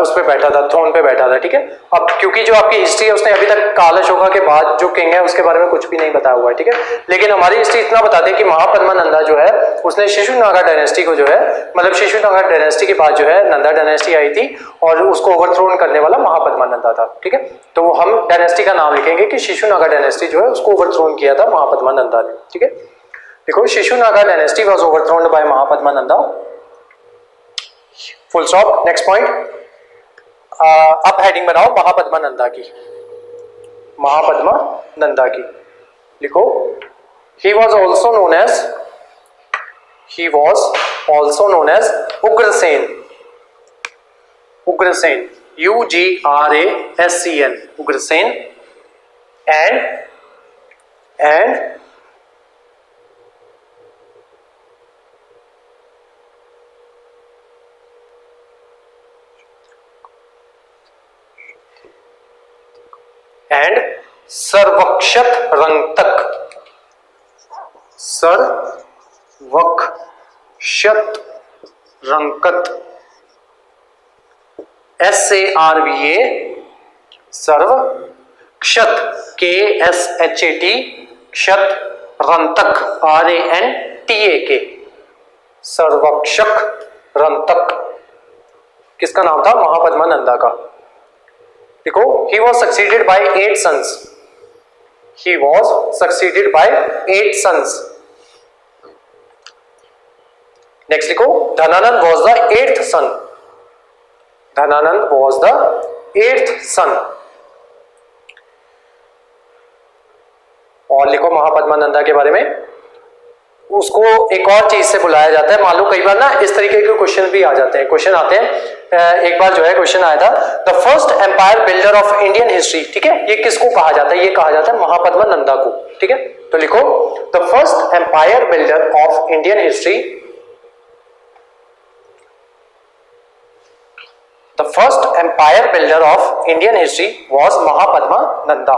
उस पे बैठा था, थ्रोन पे बैठा था, ठीक है। अब क्योंकि जो आपकी हिस्ट्री है उसने अभी तक काल अशोका के बाद जो किंग है उसके बारे में कुछ भी नहीं बताया हुआ है, ठीक है। लेकिन हमारी हिस्ट्री इतना बताते हैं कि महापद्मानंदा जो है उसने शिशुनागा डायनेस्टी को जो है, मतलब शिशुनागा डायनेस्टी के बाद जो है नंदा डायनेस्टी आई थी और उसको ओवरथ्रोन करने वाला महापद्मानंदा था, ठीक है। तो हम डायनेस्टी का नाम लिखेंगे कि शिशुनागा डायनेस्टी जो है उसको ओवरथ्रोन किया था महापद्मानंदा ने, ठीक है। देखो Shishunaga dynasty was overthrown by Mahapadmananda, full stop. Next point, अब हेडिंग बनाओ महापद्मानंदा की, लिखो he was also known as Ugrasen, UGRASCN, Ugrasen, and Sarvakshatrantaka, SARVA, Sarvakshat, KSHAT, Kshat, Rantak, RANTAK, Sarvakshatrantaka किसका नाम था? महापद्मानंदा का। देखो he was succeeded by 8 sons, next लिखो Dhanananda was the 8th son, और लिखो महापद्मानंदा के बारे में, उसको एक और चीज से बुलाया जाता है। मान लो कई बार ना इस तरीके के क्वेश्चन भी आ जाते हैं, क्वेश्चन आते हैं। एक बार जो है क्वेश्चन आया था, the first empire builder of Indian history, ठीक है, ये किसको कहा जाता है? ये कहा जाता है महापद्मा नंदा को, ठीक है। तो लिखो the first empire builder of Indian history, the first empire builder of Indian history was Mahapadma Nanda,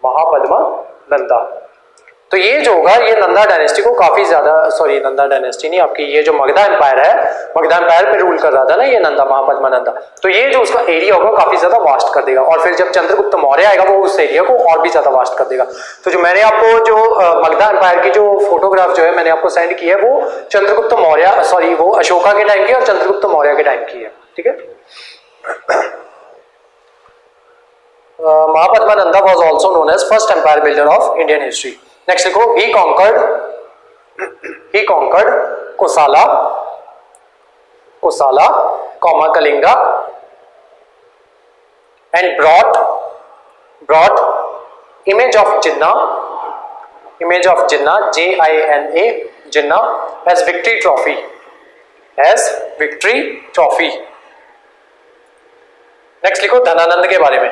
Mahapadma Nanda. तो ये जो होगा ये नंदा डायनेस्टी को काफी ज्यादा, सॉरी नंदा डायनेस्टी नहीं, आपकी ये जो मगधा एम्पायर है, मगधा एम्पायर पे रूल कर रहा था ना ये नंदा, महापद्मा नंदा, तो ये जो उसका एरिया होगा काफी ज्यादा वास्ट कर देगा। और फिर जब चंद्रगुप्त मौर्य आएगा वो उस एरिया को और भी ज्यादा वास्ट कर देगा। तो जो मैंने आपको जो मगधा एम्पायर की जो फोटोग्राफ जो है मैंने आपको सेंड की है वो चंद्रगुप्त मौर्य, सॉरी वो अशोका के टाइम की और चंद्रगुप्त मौर्य के टाइम की है, ठीक है। Mahapadma Nanda was also known as first empire builder of Indian history. Next लिखो, he conquered Kosala, Kalinga, and brought image of Jinnah, J-I-N-A, Jinnah, as victory trophy. Next लिखो धनानंद के बारे में।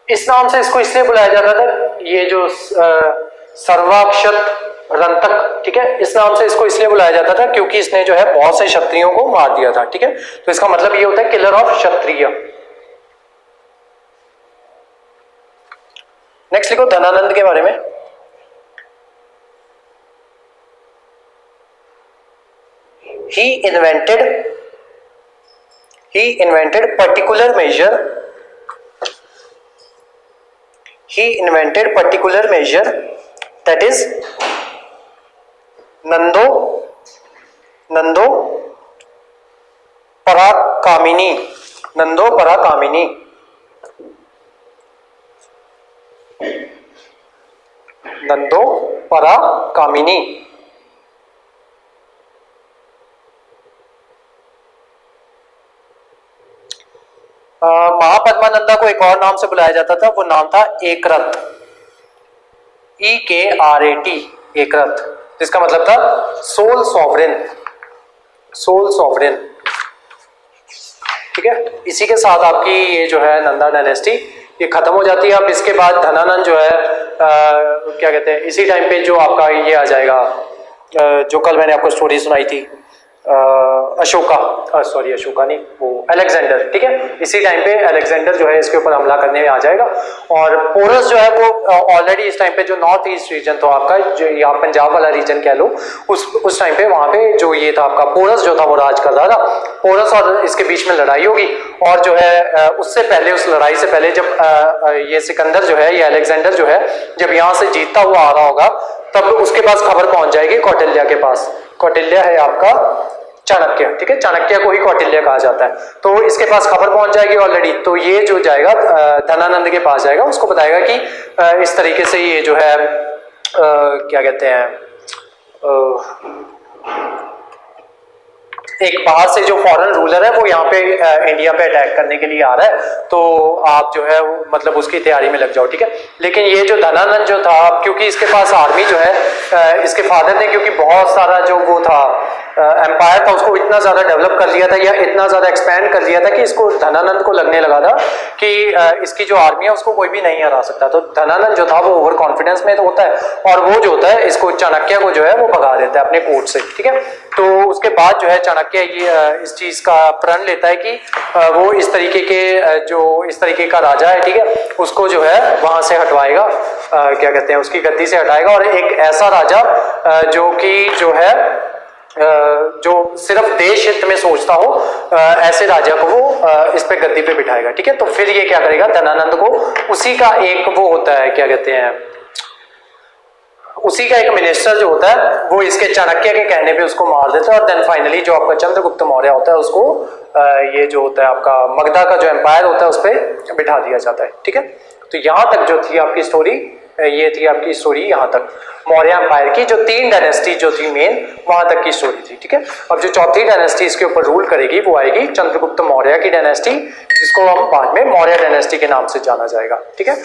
इस नाम से इसको इसलिए बुलाया जाता था, ये जो सर्वाक्षत रंतक, ठीक है, इस नाम से इसको इसलिए बुलाया जाता था क्योंकि इसने जो है बहुत से क्षत्रियों को मार दिया था, ठीक है। तो इसका मतलब ये होता है किलर ऑफ क्षत्रिय। नेक्स्ट लिखो धनानंद के बारे में। He invented particular measure that is Nando Parakamini. Mahapadma Nanda को एक और नाम से बुलाया जाता था, वो नाम था एकरथ, EKRAT, एकरथ, जिसका मतलब था सोल सॉवरेन, ठीक है। इसी के साथ आपकी ये जो है नंदा डायनेस्टी ये खत्म हो जाती है। अब इसके बाद धनानंद जो है क्या कहते हैं, इसी टाइम पे जो आपका ये आ जाएगा, जो कल मैंने आपको स्टोरी सुनाई थी, अशोका नहीं, वो अलेक्जेंडर, ठीक है। इसी टाइम पे अलेक्जेंडर जो है इसके ऊपर हमला करने में आ जाएगा। और पोरस जो है वो ऑलरेडी इस टाइम पे जो नॉर्थ ईस्ट रीजन तो आपका जो या पंजाब वाला रीजन कह लो, उस टाइम पे वहां पे जो ये था आपका पोरस जो था वो राज कर रहा था। पोरस और इसके बीच में लड़ाई होगी और जो है उससे पहले, उस लड़ाई से पहले जब ये सिकंदर जो है, ये अलेक्जेंडर जो है जब यहाँ से जीतता हुआ आ रहा होगा तब उसके पास खबर पहुंच जाएगी कौटिल्य के पास। कौटिल्य है आपका चाणक्य, ठीक है, चाणक्य को ही कौटिल्य कहा जाता है। तो इसके पास खबर पहुंच जाएगी ऑलरेडी, तो ये जो जाएगा धनानंद के पास जाएगा, उसको बताएगा कि इस तरीके से ये जो है क्या कहते हैं, एक बाहर से जो फॉरेन रूलर है वो यहाँ पे इंडिया पे अटैक करने के लिए आ रहा है, तो आप जो है मतलब उसकी तैयारी में लग जाओ, ठीक है। लेकिन ये जो धनानंद जो था, क्योंकि इसके पास आर्मी जो है, इसके फादर ने क्योंकि बहुत सारा जो वो था एम्पायर था उसको इतना ज्यादा डेवलप कर लिया था या इतना ज्यादा एक्सपैंड कर लिया था कि इसको धनानंद को लगने लगा था कि इसकी जो आर्मी है उसको कोई भी नहीं हरा सकता। तो धनानंद जो था वो ओवर कॉन्फिडेंस में तो होता है और वो जो होता है इसको चाणक्य को जो है वो भगा देता है अपने कोर्ट से, ठीक है। तो उसके बाद जो है चाणक्य ये इस चीज का प्रण लेता है कि वो इस तरीके का राजा है, ठीक है, उसको जो है वहां से हटवाएगा, क्या कहते हैं, उसकी गद्दी से हटाएगा और एक ऐसा राजा जो कि जो है जो सिर्फ देश हित में सोचता हो, ऐसे राजा को वो इस पे गद्दी पे बिठाएगा, ठीक है। तो फिर ये क्या करेगा, धनानंद को उसी का एक वो होता है, क्या कहते हैं, उसी का एक मिनिस्टर जो होता है वो इसके चाणक्य के कहने पे उसको मार देता है और देन फाइनली जो आपका चंद्रगुप्त मौर्य होता है उसको ये जो होता है आपका मगधा का जो एम्पायर होता है उस पर बिठा दिया जाता है। ठीक है, तो यहां तक जो थी आपकी स्टोरी, ये थी आपकी स्टोरी यहां तक मौर्य एम्पायर की जो 3 डायनेस्टी जो थी मेन, वहां तक की स्टोरी थी। ठीक है, अब जो चौथी डायनेस्टी इसके ऊपर रूल करेगी वो आएगी चंद्रगुप्त मौर्य की डायनेस्टी, जिसको हम बाद में मौर्य डायनेस्टी के नाम से जाना जाएगा। ठीक है,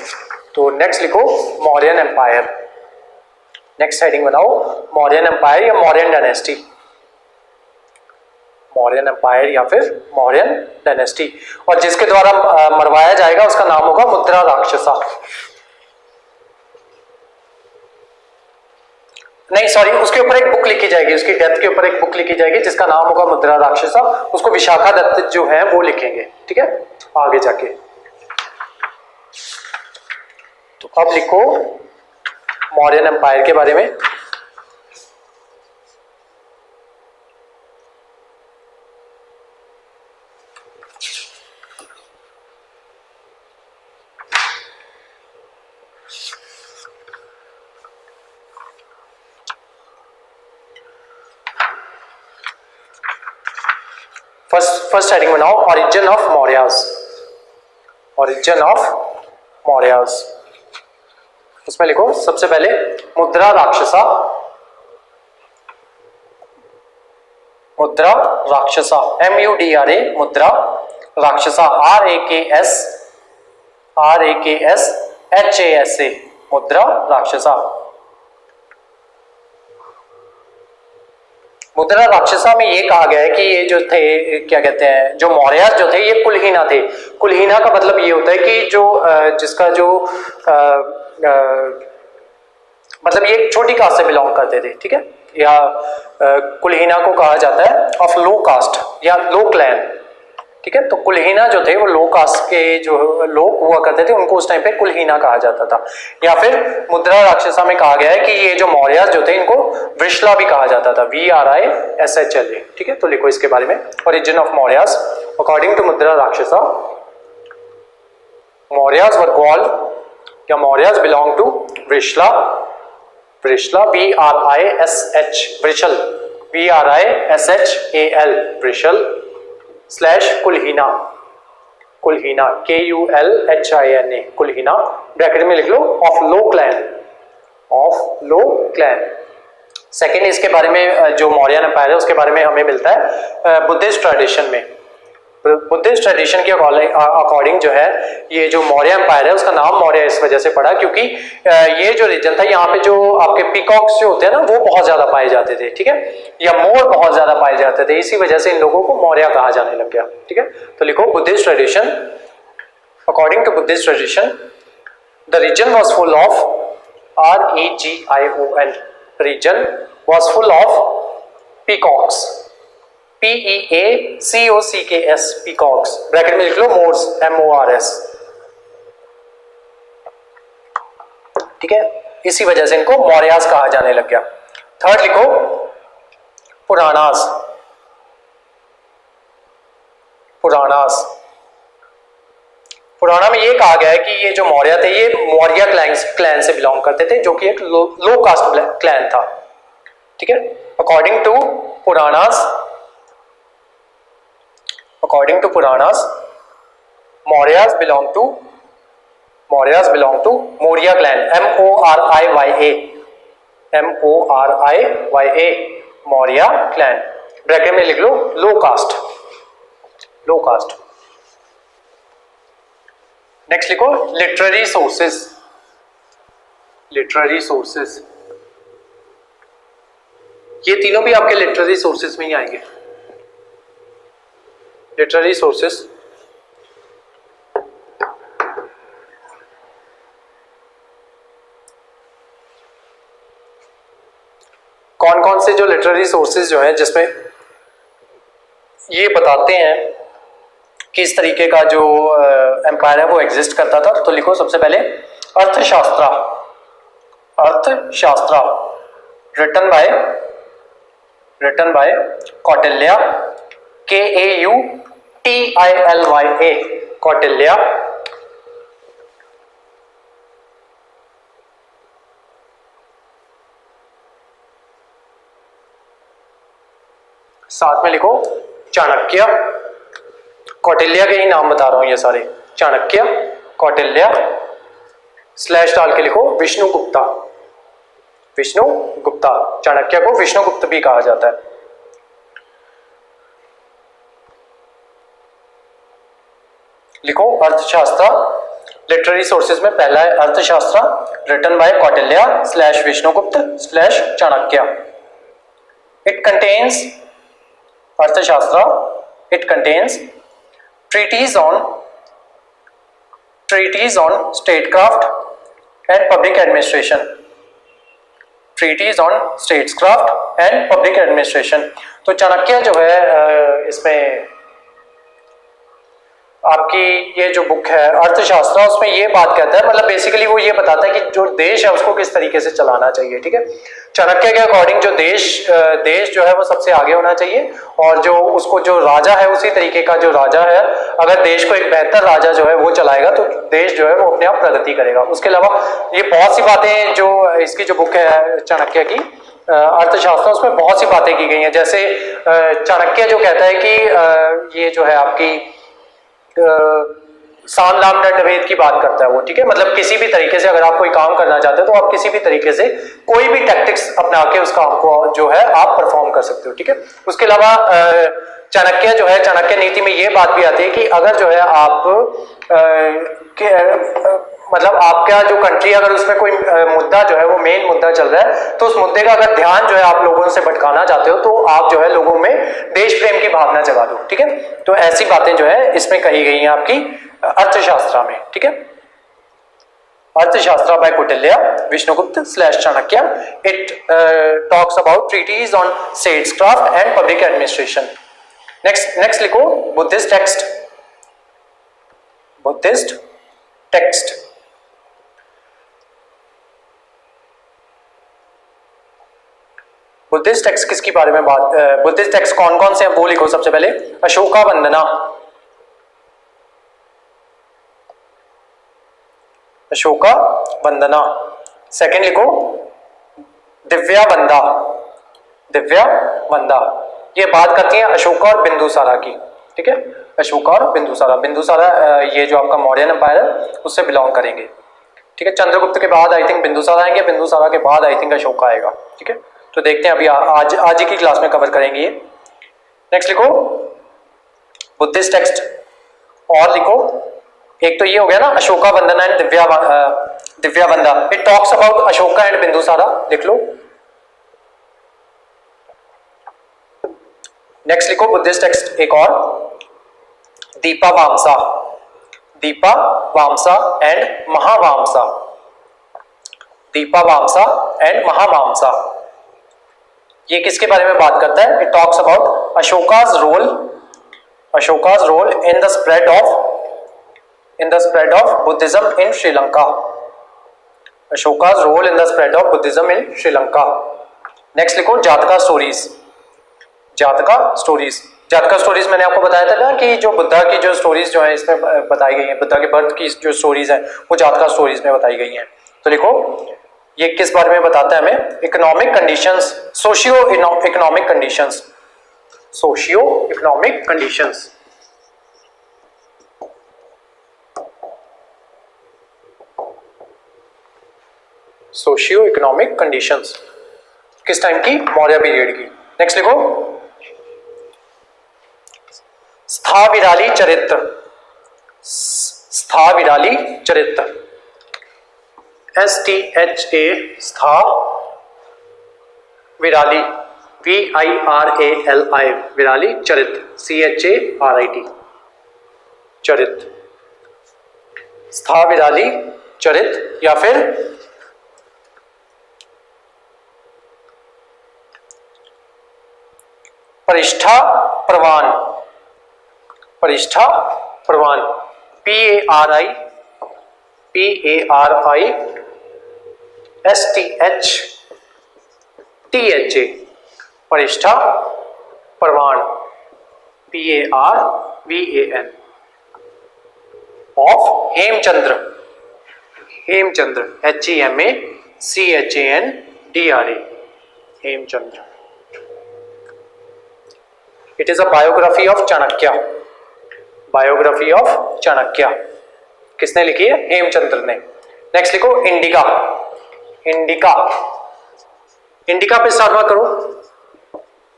तो नेक्स्ट लिखो मौर्यन एम्पायर। नेक्स्ट हेडिंग बनाओ मौर्यन एम्पायर या मौर्यन डायनेस्टी, मौर्यन एम्पायर या फिर मौर्यन डायनेस्टी। और जिसके द्वारा मरवाया जाएगा उसका नाम होगा मुद्रा राक्षसा। नहीं सॉरी, उसके ऊपर एक बुक लिखी जाएगी, उसकी डेथ के ऊपर एक बुक लिखी जाएगी जिसका नाम होगा मुद्रा राक्षसा। उसको विशाखा दत्त जो है वो लिखेंगे। ठीक है, आगे जाके। तो अब लिखो मौर्यन एम्पायर के बारे में। फर्स्ट हेडिंग बनाओ origin of Mauryas. Origin of Mauryas, उसमें लिखो सबसे पहले मुद्रा राक्षसा। मुद्रा राक्षसा MUDRA मुद्रा राक्षसा RAKSHASA मुद्रा राक्षसा। मुद्रा राक्षसा में ये कहा गया है कि ये जो थे क्या कहते हैं, जो मौर्यास जो थे ये कुलहीना थे। कुलहीना का मतलब ये होता है कि जो जिसका जो मतलब ये छोटी कास्ट से बिलोंग करते थे। ठीक है, या कुलहीना को कहा जाता है ऑफ लो कास्ट या लो क्लैन। ठीक है, तो कुलहीना जो थे वो लो कास्ट के जो लोग हुआ करते थे उनको उस टाइम पे कुलहीना कहा जाता था। या फिर मुद्रा राक्षसा में कहा गया है कि ये जो मौर्यास जो थे इनको वृषला भी कहा जाता था, VRISHLA। ठीक है, तो लिखो इसके बारे में origin of Mauryas. According to Mudra Rakshasa Mauryas were called या Mauryas belong to Vrishala. Vrishala VRISH Vrishal VRISHAL Vrishal slash Kulhina. Kulhina KULHINA Kulhina. Bracket में लिख लो of low clan. Of low clan. Second इसके बारे में जो मौर्यन एम्पायर है उसके बारे में हमें मिलता है बुद्धिस्ट ट्रेडिशन में। बुद्धिस्ट ट्रेडिशन के अकॉर्डिंग जो है ये जो मौर्य एम्पायर है उसका नाम मौर्य इस वजह से पड़ा क्योंकि ये जो रीजन था यहाँ पे जो आपके पीकॉक्स जो होते हैं ना वो बहुत ज्यादा पाए जाते थे। ठीक है, या मोर बहुत ज्यादा पाए जाते थे, इसी वजह से इन लोगों को मौर्य कहा जाने लग गया। ठीक है, तो लिखो Buddhist tradition. According to Buddhist tradition the region was full of REGION region was full of peacocks PEACOCKS peacocks. Bracket में लिख लो मोर्स MORS। ठीक है, इसी वजह से इनको मौर्यास कहा जाने लग गया। थर्ड लिखो पुराणास। पुराणास, पुराणा में ये कहा गया है कि ये जो मौर्य थे ये मौर्य क्लैन से बिलोंग करते थे जो कि एक लो कास्ट क्लैन था। ठीक है, according to Puranas Mauryas belong to Maurya clan MORIYA Maurya clan। Bracket में लिख लो लो कास्ट। नेक्स्ट लिखो लिटरेरी सोर्सेस। ये तीनों भी आपके लिटरेरी सोर्सेस में ही आएंगे। लिटरेरी सोर्सेस कौन कौन से जो लिटरेरी सोर्सेज जो हैं जिसमें ये बताते हैं किस तरीके का जो एम्पायर है वो एग्जिस्ट करता था। तो लिखो सबसे पहले Arthashastra written by Kautilya KAUTILYA Kautilya. साथ में लिखो चाणक्य, कौटिल्य के ही नाम बता रहा हूं ये सारे, चाणक्य, कौटिल्य, स्लैश डाल के लिखो विष्णुगुप्ता, विष्णुगुप्ता। चाणक्य को विष्णुगुप्त भी कहा जाता है। लिखो अर्थशास्त्र, लिटरेरी सोर्सेज में पहला है Arthashastra, written by Kautilya slash Vishnugupta slash Chanakya. It contains, Arthashastra, it contains treatise on statecraft and public administration, treatise on statecraft and public administration। तो चाणक्य जो है इसमें आपकी ये जो बुक है अर्थशास्त्र, उसमें ये बात कहता है, मतलब बेसिकली वो ये बताता है कि जो देश है उसको किस तरीके से चलाना चाहिए। ठीक है, चाणक्य के अकॉर्डिंग जो देश जो है वो सबसे आगे होना चाहिए, और जो उसको जो राजा है उसी तरीके का जो राजा है, अगर देश को एक बेहतर राजा जो है वो चलाएगा तो देश जो है वो अपने आप प्रगति करेगा। उसके अलावा ये बहुत सी बातें जो इसकी जो बुक है चाणक्य की अर्थशास्त्र, उसमें बहुत सी बातें की गई हैं। जैसे चाणक्य जो कहता है कि ये जो है आपकी साम दाम दंड भेद की बात करता है वो। ठीक है, मतलब किसी भी तरीके से अगर आप कोई काम करना चाहते हो तो आप किसी भी तरीके से कोई भी टैक्टिक्स अपना के उस काम को जो है आप परफॉर्म कर सकते हो। ठीक है, उसके अलावा चाणक्य जो है, चाणक्य नीति में ये बात भी आती है कि अगर जो है आप मतलब आपका जो कंट्री अगर उसमें कोई मुद्दा जो है वो मेन मुद्दा चल रहा है, तो उस मुद्दे का अगर ध्यान जो है आप लोगों से भटकाना चाहते हो तो आप जो है लोगों में देश प्रेम की भावना जगा दो। ठीक है, तो ऐसी बातें जो है इसमें कही गई हैं आपकी अर्थशास्त्र में। ठीक है, Arthashastra by Kautilya Vishnugupta slash Chanakya. It talks about treatise on statecraft and public administration. Next लिखो Buddhist text, Buddhist text. Buddhist text किसके बारे में बात, बुद्धिस्ट टेक्स्ट कौन कौन से हैं वो लिखो। सबसे पहले अशोका वंदना, अशोका वंदना। सेकंड लिखो दिव्या वंदा, दिव्या वंदा। ये बात करती है अशोका और बिंदुसारा की। ठीक है, अशोका और बिंदुसारा, बिंदुसारा ये जो आपका मौर्यन एम्पायर है उससे बिलोंग करेंगे। ठीक है, चंद्रगुप्त के बाद आई थिंक बिंदुसारा आएंगे, बिंदुसारा के बाद आई थिंक अशोका आएगा। ठीक है, तो देखते हैं अभी आज ही की क्लास में कवर करेंगे ये। नेक्स्ट लिखो बुद्धिस्ट टेक्स्ट और लिखो, एक तो ये हो गया ना अशोका वंदना and Divyavadana. It talks about Ashoka and Bindusara, लिख लो। नेक्स्ट लिखो बुद्धिस्ट टेक्स्ट एक और, Dipavamsa, Dipavamsa and Mahavamsa, Dipavamsa and Mahavamsa. ये किसके बारे में बात करता है? It talks about Ashoka's role, Ashoka's role in the spread of Buddhism in Sri Lanka, Ashoka's role in the spread of Buddhism in Sri Lanka. Next लिखो जातका स्टोरीज, जातका स्टोरीज। जातका स्टोरीज मैंने आपको बताया था ना कि जो बुद्धा की जो स्टोरीज जो है इसमें बताई गई हैं, बुद्धा के बर्थ की जो स्टोरीज है वो जातका स्टोरीज में बताई गई हैं। तो लिखो ये किस बारे में बताता है हमें? Economic conditions, socio economic conditions, socio economic conditions. Socio economic conditions किस टाइम की? मौर्य पीरियड की। नेक्स्ट लिखो स्थाविराली चरित्र, स्थाविराली चरित्र, STHA स्था विराली, VIRALI विराली चरित्र, CHARIT चरित्र, स्थाविराली चरित्र या फिर Parishishta Parvan, Parishishta Parvan, PARI STHTHA Parishishta Parvan, PARVAN of Hemachandra, Hemachandra HEMACHANDRA Hemachandra. It is a biography of Chanakya, biography of Chanakya किसने लिखी है? हेमचंद्र ने। नेक्स्ट लिखो इंडिका, इंडिका, इंडिका पे स्टार्ट करो,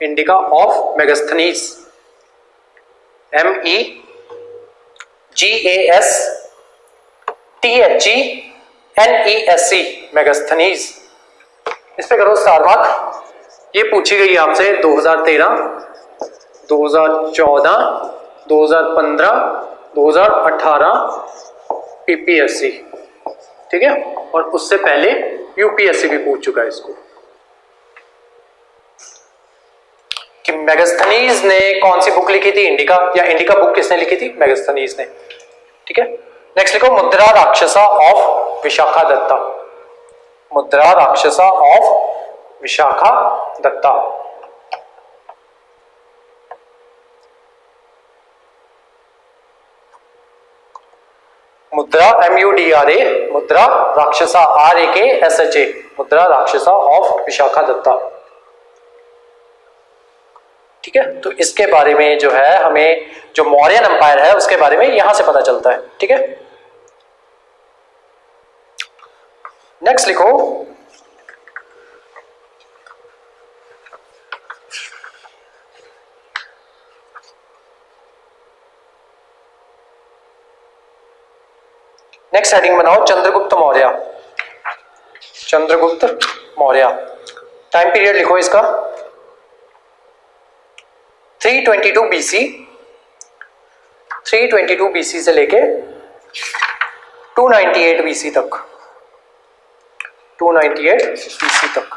Indica of Megasthenes, MEGASTHENESC, Megasthenes. इस पे करो स्टार मार्क। ये पूछी गई आपसे 2013, 2014, 2015, 2018 PPSC, ठीक है, और उससे पहले UPSC भी पूछ चुका है इसको कि मेगास्थनीज ने कौन सी बुक लिखी थी? इंडिका, या इंडिका बुक किसने लिखी थी? मेगास्थनीज ने, ठीक है। नेक्स्ट लिखो मुद्रा राक्षसा ऑफ विशाखा दत्ता, मुद्रा राक्षसा ऑफ विशाखा दत्ता। मुद्रा MUDRA, मुद्रा राक्षसा RAKSHA, मुद्रा राक्षसा ऑफ विशाखा दत्ता, ठीक है। तो इसके बारे में जो है हमें जो मौर्यन एम्पायर है उसके बारे में यहां से पता चलता है, ठीक है। नेक्स्ट लिखो नेक्स्ट हेडिंग बनाओ चंद्रगुप्त मौर्य, चंद्रगुप्त मौर्य। टाइम पीरियड लिखो इसका 322 BC, 322 BC से लेके 298 BC तक, 298 BC तक।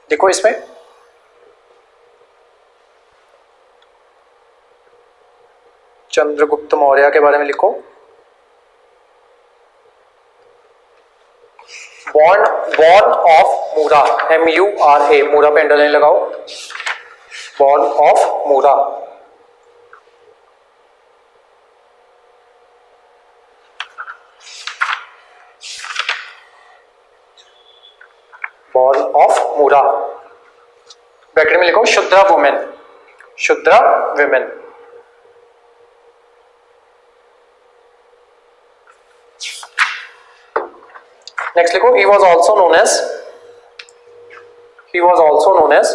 देखो इसमें चंद्रगुप्त मौर्य के बारे में लिखो। Born of Mura, MURA, Mura पे अंडरलाइन लगाओ, born of Mura. Born of Mura, bracket में लिखो Shudra women, Shudra women. Next लिखो he was also known as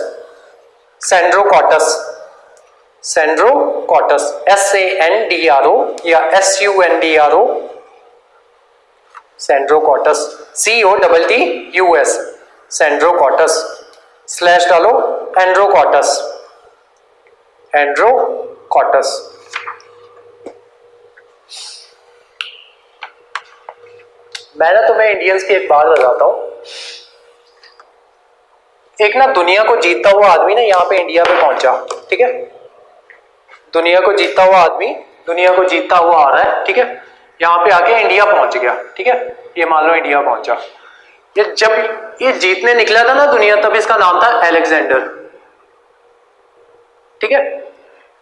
Sandrocotus, Sandrocotus, SANDRO या SUNDRO, Sandrocotus, COTTUS, Sandrocotus, slash डालो Androcotus, Androcotus। मैं ना तुम्हें इंडियंस की एक बात बताता हूं। एक ना दुनिया को जीतता हुआ आदमी ना यहाँ पे इंडिया पे पहुंचा, ठीक है। दुनिया को जीतता हुआ आदमी दुनिया को जीतता हुआ आ रहा है, ठीक है। यहाँ पे आके इंडिया पहुंच गया, ठीक है। ये मान लो इंडिया पहुंचा। ये जब ये जीतने निकला था ना दुनिया, तब इसका नाम था अलेक्जेंडर, ठीक है।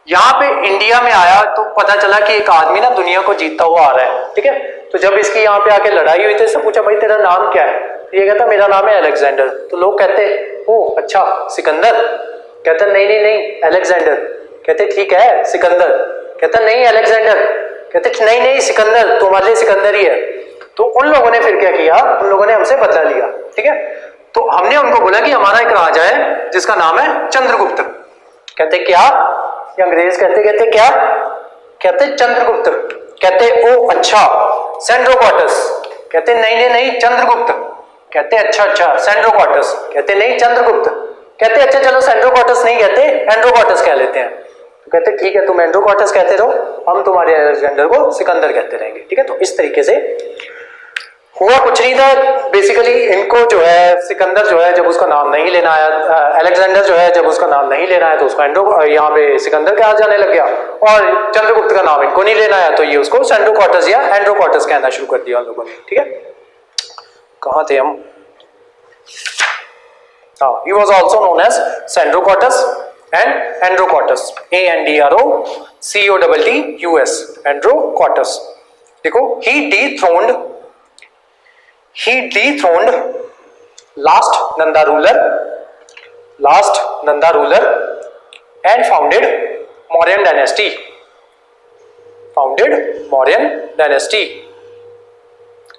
यहाँ पे इंडिया में आया तो पता चला कि एक आदमी ना दुनिया को जीतता हुआ आ रहा है, ठीक है। तो जब इसकी यहाँ पे आके लड़ाई हुई तो इससे पूछा भाई तेरा नाम क्या है? तो ये कहता मेरा नाम है अलेक्जेंडर। तो लोग कहते ओ अच्छा सिकंदर। कहता नहीं नहीं नहीं अलेक्जेंडर। कहते ठीक है सिकंदर। कहता नहीं अलेक्जेंडर। कहते नहीं नहीं सिकंदर, तुम्हारे लिए सिकंदर ही है। तो उन लोगों ने फिर क्या किया, उन लोगों ने हमसे बदला लिया, ठीक है। तो हमने उनको बोला कि हमारा एक राजा है जिसका नाम है चंद्रगुप्त। कहते क्या? ये अंग्रेज कहते क्या? कहते चंद्रगुप्त। कहते ओ अच्छा सेंड्रोकॉटस। कहते नहीं नहीं नहीं चंद्रगुप्त। कहते अच्छा अच्छा सेंड्रोकॉटस। कहते नहीं चंद्रगुप्त। कहते अच्छा चलो सेंड्रोकॉटस नहीं कहते एंड्रोकॉटस कह लेते हैं। तो कहते ठीक है तुम एंड्रोकॉटस कहते रहो, हम तुम्हारे अलेक्जेंडर को सिकंदर कहते रहेंगे, ठीक है। तो इस तरीके से हुआ कुछ नहीं था बेसिकली। इनको जो है सिकंदर जो है जब उसका नाम नहीं लेना आया, अलेक्जेंडर जो है जब उसका नाम नहीं लेना आया तो उसको यहाँ पे सिकंदर कहा जाने लग गया, और चंद्रगुप्त का नाम इनको नहीं लेना आया तो ये उसको सेंड्रोकॉटस या एंड्रोकॉटस कहना शुरू कर दिया उन लोगों ने, ठीक है। कहाँ थे हम? हाँ, he was also known as Sandrocotus and Androcotus, ANDROCOTTUS, Androcotus। देखो he dethroned last Nanda ruler and founded Mauryan dynasty.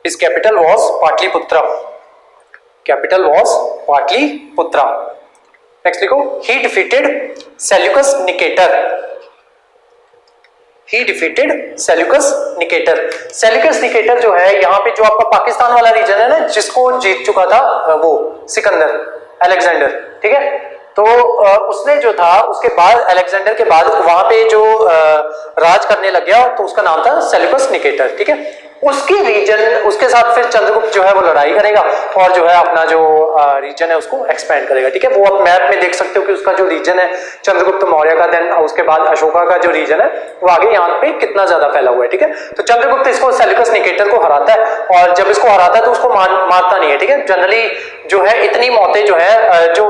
His capital was Patliputra. Next लिखो, he defeated Seleucus Nicator. Seleucus Nicator जो है यहाँ पे जो आपका पाकिस्तान वाला रीजन है ना, जिसको जीत चुका था वो सिकंदर, अलेक्जेंडर. ठीक है, तो उसने जो था उसके बाद, अलेक्जेंडर के बाद वहां पे जो राज करने लग गया, तो उसका नाम था सेल्यूकस निकेटर. ठीक है, उसकी रीजन, उसके साथ फिर चंद्रगुप्त जो है वो लड़ाई करेगा और जो है अपना जो रीजन है उसको एक्सपेंड करेगा. ठीक है, वो आप मैप में देख सकते हो कि उसका जो रीजन है चंद्रगुप्त मौर्य का, देन उसके बाद अशोका का जो रीजन है वो आगे यहाँ पे कितना ज्यादा फैला हुआ है. ठीक है, तो चंद्रगुप्त इसको सेल्यूकस निकेटर को हराता है, और जब इसको हराता है तो उसको मारता नहीं है. ठीक है, जनरली जो है इतनी मौतें जो है जो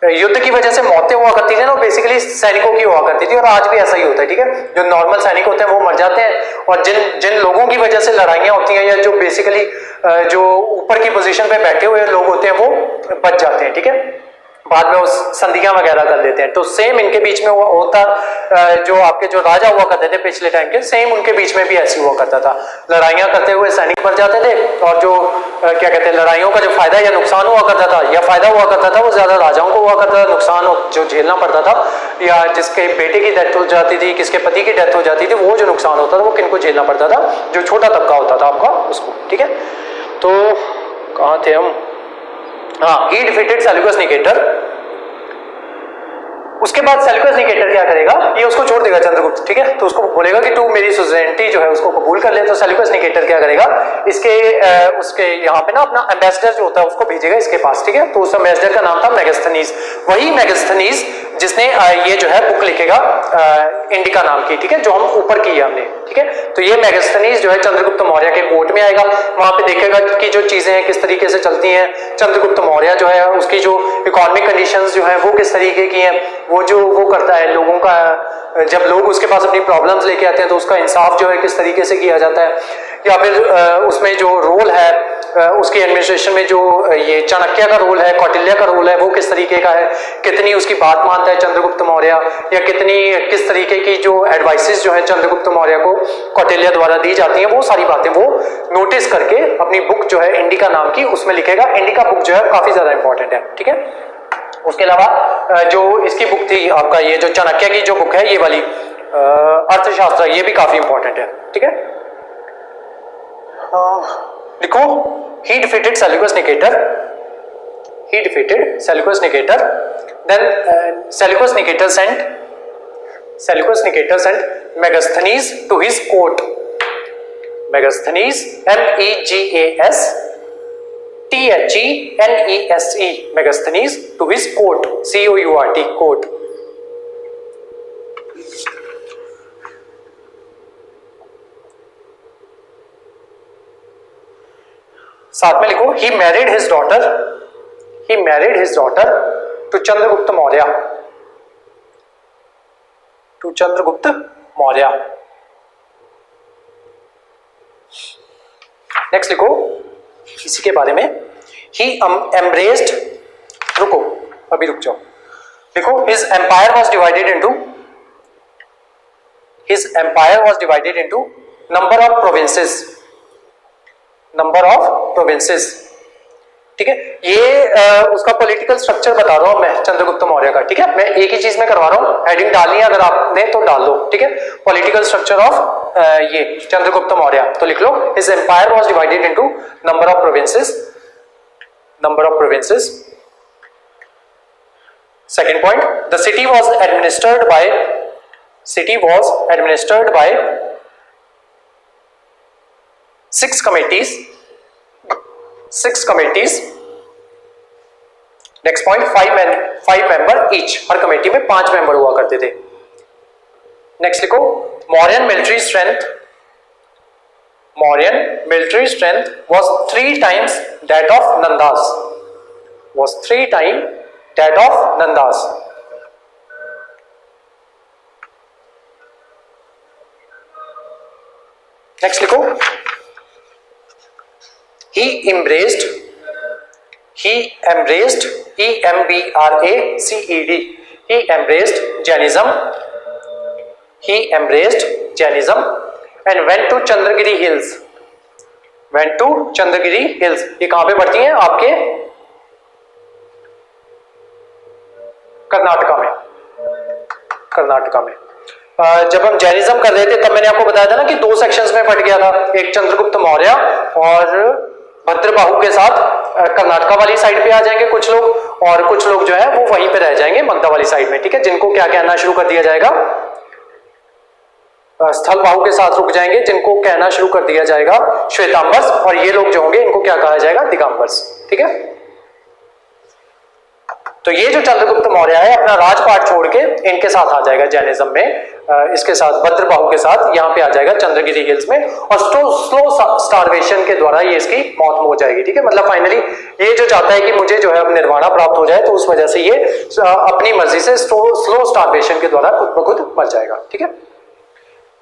युद्ध की वजह से मौतें हुआ करती थी ना, बेसिकली सैनिकों की हुआ करती थी, और आज भी ऐसा ही होता है. ठीक है, जो नॉर्मल सैनिक होते हैं वो मर जाते हैं, और जिन लोगों की वजह से लड़ाइयां होती हैं, या जो बेसिकली जो ऊपर की पोजीशन पे बैठे हुए लोग होते हैं वो बच जाते हैं. ठीक है, बाद में उस संधियां वगैरह कर देते हैं. तो सेम इनके बीच में होता, जो आपके जो राजा हुआ करते थे पिछले टाइम के, सेम उनके बीच में भी ऐसी हुआ करता था. लड़ाइयां करते हुए सैनिक मर जाते थे, और जो क्या कहते हैं लड़ाइयों का जो फायदा या नुकसान हुआ करता था, या फायदा हुआ करता था वो ज्यादा राजाओं को हुआ करता था, नुकसान जो झेलना पड़ता था, या जिसके बेटे की डेथ हो जाती थी, किसके पति की डेथ हो जाती थी, वो जो नुकसान होता था वो किनको झेलना पड़ता था, जो छोटा तबका होता था आपका उसको. ठीक है, तो कहाँ थे हम? हाँ, he defeated Seleucus Nicator. उसके बाद सेल्यूकस निकेटर क्या करेगा, ये उसको छोड़ देगा चंद्रगुप्त. ठीक है, तो उसको बोलेगा कि तू मेरी सुजरेनिटी जो है उसको कबूल कर ले. तो सेल्यूकस निकेटर क्या करेगा, उसके यहाँ पे ना अपना एम्बेसडर जो होता है उसको भेजेगा इसके पास. ठीक है, तो उस एम्बेसडर का नाम था मेगास्थनीज. वही मेगास्थनीज जिसने ये जो है बुक लिखेगा इंडिका नाम की. ठीक है, जो हम ऊपर की है हमने. ठीक है, तो ये मेगास्थनीज जो है चंद्रगुप्त मौर्य के कोर्ट में आएगा, वहां पे देखेगा कि जो चीजें हैं किस तरीके से चलती हैं. चंद्रगुप्त मौर्य जो है उसकी जो इकोनॉमिक कंडीशंस जो है वो किस तरीके की हैं, वो करता है लोगों का, जब लोग उसके पास अपनी प्रॉब्लम्स लेके आते हैं तो उसका इंसाफ जो है किस तरीके से किया जाता है, या फिर उसमें जो रोल है उसकी एडमिनिस्ट्रेशन में जो ये चाणक्य का रोल है, कौटिल्य का रोल है, वो किस तरीके का है, कितनी उसकी बात मानता है चंद्रगुप्त मौर्य, या किस तरीके की जो एडवाइसेस जो है चंद्रगुप्त मौर्य को कौटिल्य द्वारा दी जाती हैं, वो सारी बातें वो नोटिस करके अपनी बुक जो है इंडिका नाम की उसमें लिखेगा. इंडिका बुक जो है काफी ज्यादा इंपॉर्टेंट है. ठीक है, उसके अलावा जो इसकी बुक थी आपका, ये जो चाणक्य की जो बुक है ये वाली अर्थशास्त्र, ये भी काफी इंपॉर्टेंट है. ठीक है, लिखो, he defeated Seleucus Nicator. Then Seleucus Nicator sent Megasthenes to his court. Megasthenes, Megasthenes, Megasthenes to his court, court, court. साथ में लिखो, he married his daughter to Chandragupta Maurya. Next लिखो इसी के बारे में, he embraced, रुको अभी रुक जाओ, लिखो his empire was divided into number of provinces. ठीक है, ये उसका पॉलिटिकल स्ट्रक्चर बता रहा हूं मैं चंद्रगुप्त मौर्य का. ठीक है, मैं एक ही चीज में करवा रहा हूं, हेडिंग डालनी है अगर आपने तो डाल दो. ठीक है, पॉलिटिकल स्ट्रक्चर ऑफ ये चंद्रगुप्त मौर्य, तो लिख लो his empire was divided into number of provinces. Second point, the city was administered by 6 committees. Next point, 5 member each, हर कमेटी में 5 मेंबर हुआ करते थे. नेक्स्ट लिखो, Mauryan military strength was 3 times that of Nanda's. Next लिखो, he embraced he embraced, EMBRACED, he embraced Jainism, he embraced Jainism and went to Chandragiri Hills, went to Chandragiri Hills। ये कहां पे पड़ती हैं? आपके कर्नाटका में, कर्नाटका में। जब हम जैनिज्म कर रहे थे तब मैंने आपको बताया था ना कि दो सेक्शंस में बट गया था, एक चंद्रगुप्त मौर्य और भद्रबाहु के साथ कर्नाटका वाली साइड पे आ जाएंगे कुछ लोग, और कुछ लोग जो है वो वहीं पे रह जाएंगे मगधा वाली साइड में, ठीक है। जिनको क्या कहना शुरू कर दिया जाएगा, स्थल बाहु के साथ रुक जाएंगे, जिनको कहना शुरू कर दिया जाएगा श्वेतांबर्स, और ये लोग जो होंगे इनको क्या कहा जाएगा? दिगंबर्स, ठीक है। तो ये जो चंद्रगुप्त मौर्य है अपना राजपाट छोड़ के इनके साथ आ जाएगा जैनिज्म में, इसके साथ भद्रबाहु के साथ यहाँ पे आ जाएगा चंद्रगिरी हिल्स में, और स्लो स्टार्वेशन के द्वारा ये इसकी मौत हो जाएगी, ठीक है। मतलब फाइनली ये जो चाहता है कि मुझे जो है अब निर्वाणा प्राप्त हो जाए, तो उस वजह से ये अपनी मर्जी से स्लो स्टार्वेशन के द्वारा खुद ब खुद मर जाएगा, ठीक है।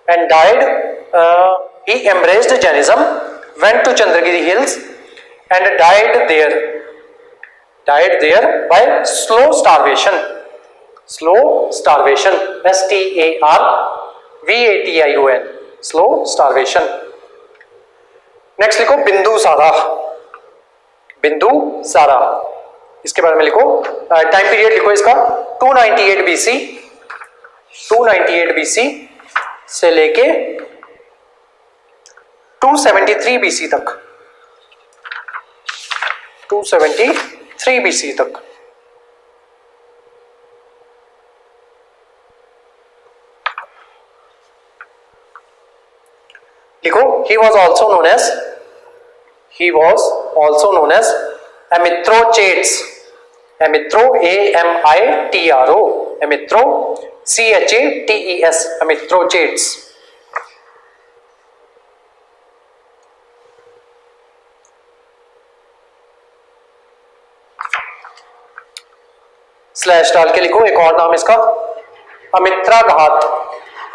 And died, he embraced Jainism, went to Chandragiri hills and died there by slow starvation, STARVATION, slow starvation। Next लिखो बिंदुसारा, बिंदुसारा, इसके बारे में लिखो, टाइम पीरियड लिखो इसका 298 BC, 298 BC से लेके 273 BC तक, 273 BC तक। लिखो he was also known as Amytrochates, Amytro AMITRO, Amytro CHATES, Amytrochates। Slash डाल के लिखो एक और नाम इसका, अमित्राघात,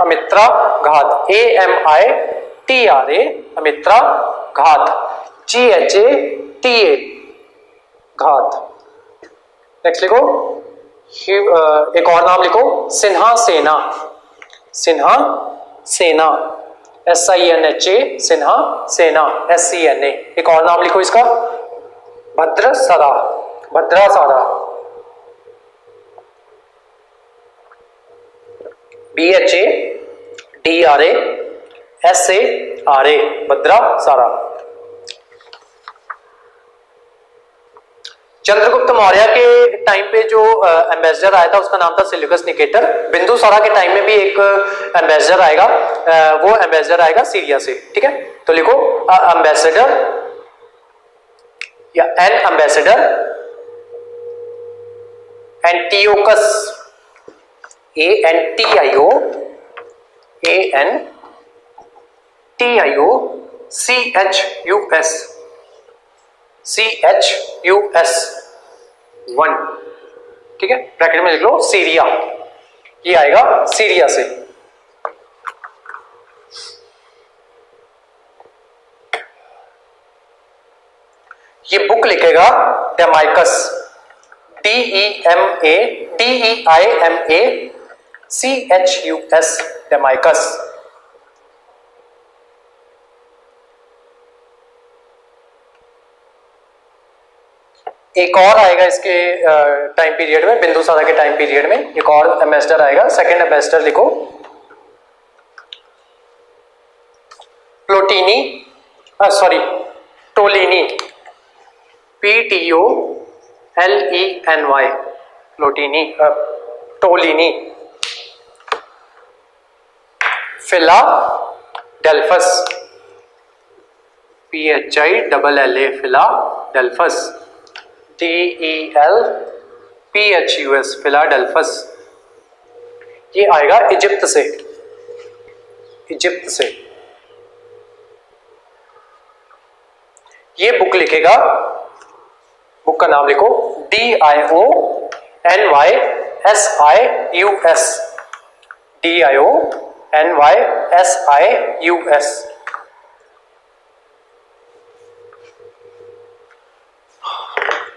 अमित्राघात, AMITRA, अमित्राघात, GHATA, घात। नेक्स्ट लिखो एक और नाम लिखो, सिन्हा सेना, सिन्हा सेना, SINHA, सिन्हा सेना, SCNA। एक और नाम लिखो इसका, भद्रसरा, भद्रासारा, BHADRASARA, भद्रासारा। चंद्रगुप्त मौर्य के टाइम पे जो एम्बेसडर आया था उसका नाम था सिल्यूकस निकेटर। बिंदुसारा के टाइम में भी एक एम्बेसडर आएगा, वो एम्बेसडर आएगा सीरिया से, ठीक है। तो लिखो एम्बेसडर या एन एम्बेसडर एंटियोकस, ANTIOCHUS 1, ठीक है। ब्रैकेट में लिख लो सीरिया, ये आएगा सीरिया से। ये बुक लिखेगा डेमाइकस, DEIMACHUS, डेमाइकस। एक और आएगा इसके टाइम पीरियड में, बिंदुसारा के टाइम पीरियड में एक और एम्बेसडर आएगा, सेकंड एम्बेसडर लिखो Ptolemy, sorry Ptolemy, PTOLENY, Ptolemy, Ptolemy. Philadelphus, PHILLA, Philadelphus, DELPHUS, Philadelphus. ये आएगा इजिप्ट से, इजिप्ट से। ये बुक लिखेगा, बुक का नाम लिखो DIONYSIUS, DIONYSIUS।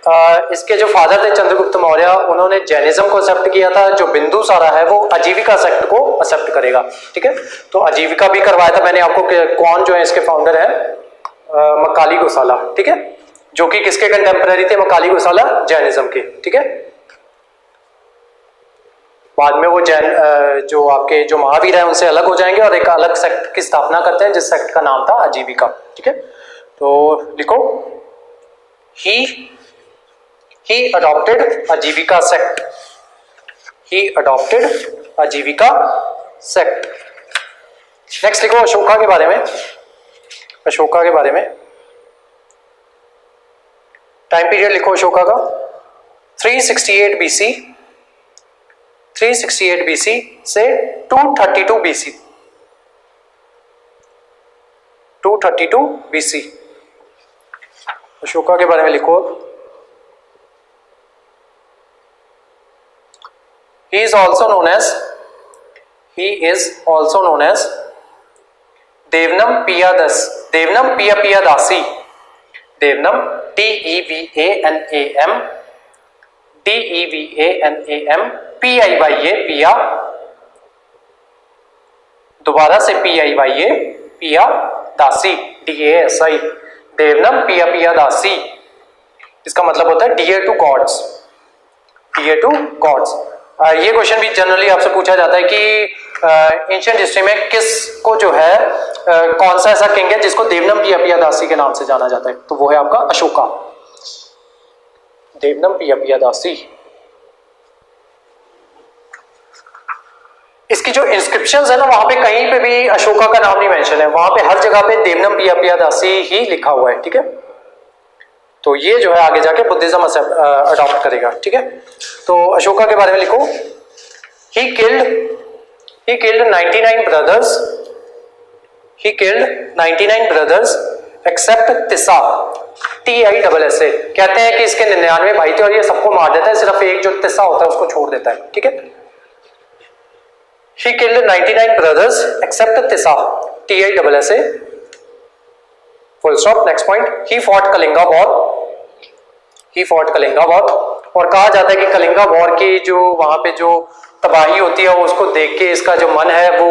इसके जो फादर थे चंद्रगुप्त मौर्य, उन्होंने जैनिज्म को एक्सेप्ट किया था। जो बिंदुसारा है वो आजीविका सेक्ट को एक्सेप्ट करेगा, ठीक है। तो आजीविका भी करवाया था मैंने आपको, कौन जो है इसके फाउंडर है, मकाली गोसाला, ठीक है, जो कि किसके कंटेम्पररी थे, मकाली गोसाला जैनिज्म के, ठीक है। बाद में वो जैन जो आपके जो महावीर है उनसे अलग हो जाएंगे और एक अलग सेक्ट की स्थापना करते हैं जिस सेक्ट का नाम था आजीविका, ठीक है। तो लिखो he adopted आजीविका sect, he adopted आजीविका sect। नेक्स्ट लिखो अशोका के बारे में, अशोका के बारे में टाइम पीरियड लिखो अशोका का 368 BC, 368 BC से 232 BC, 232 BC अशोका के बारे में लिखो। He is also known as Devanam Piyadasi, Devanam Piyadasi, Devanam DEVANAM PIYA पिया, दोबारा से PIYA पिया दासी DASI, देवनम पियादासी। इसका मतलब होता है dear to gods, dear to gods. ये क्वेश्चन भी जनरली आपसे पूछा जाता है कि एंशिएंट हिस्ट्री में किसको जो है कौन सा ऐसा किंग है जिसको देवनम पियादासी के नाम से जाना जाता है, तो वो है आपका अशोका, देवनम पियादासी। इसकी जो इंस्क्रिप्शंस है ना वहां पे कहीं पे भी अशोका का नाम नहीं मेंशन है, वहां पे हर जगह पे देवनम पियादासी ही लिखा हुआ है, ठीक है। तो ये जो है आगे जाके बुद्धिज्म अडॉप्ट करेगा, ठीक है। तो अशोका के बारे में लिखो he killed 99 brothers, he killed 99 brothers except तिसा, TISSA। कहते हैं कि इसके 99 भाई थे और ये सबको मार देता है, सिर्फ एक जो तिसा होता है उसको छोड़ देता है, ठीक है। He killed 99 brothers except Tissa, TISSA, full stop, next point। He fought Kalinga war, he fought Kalinga war। और कहा जाता है कि कलिंगा वॉर की जो वहां पे जो तबाही होती है उसको देख के इसका जो मन है वो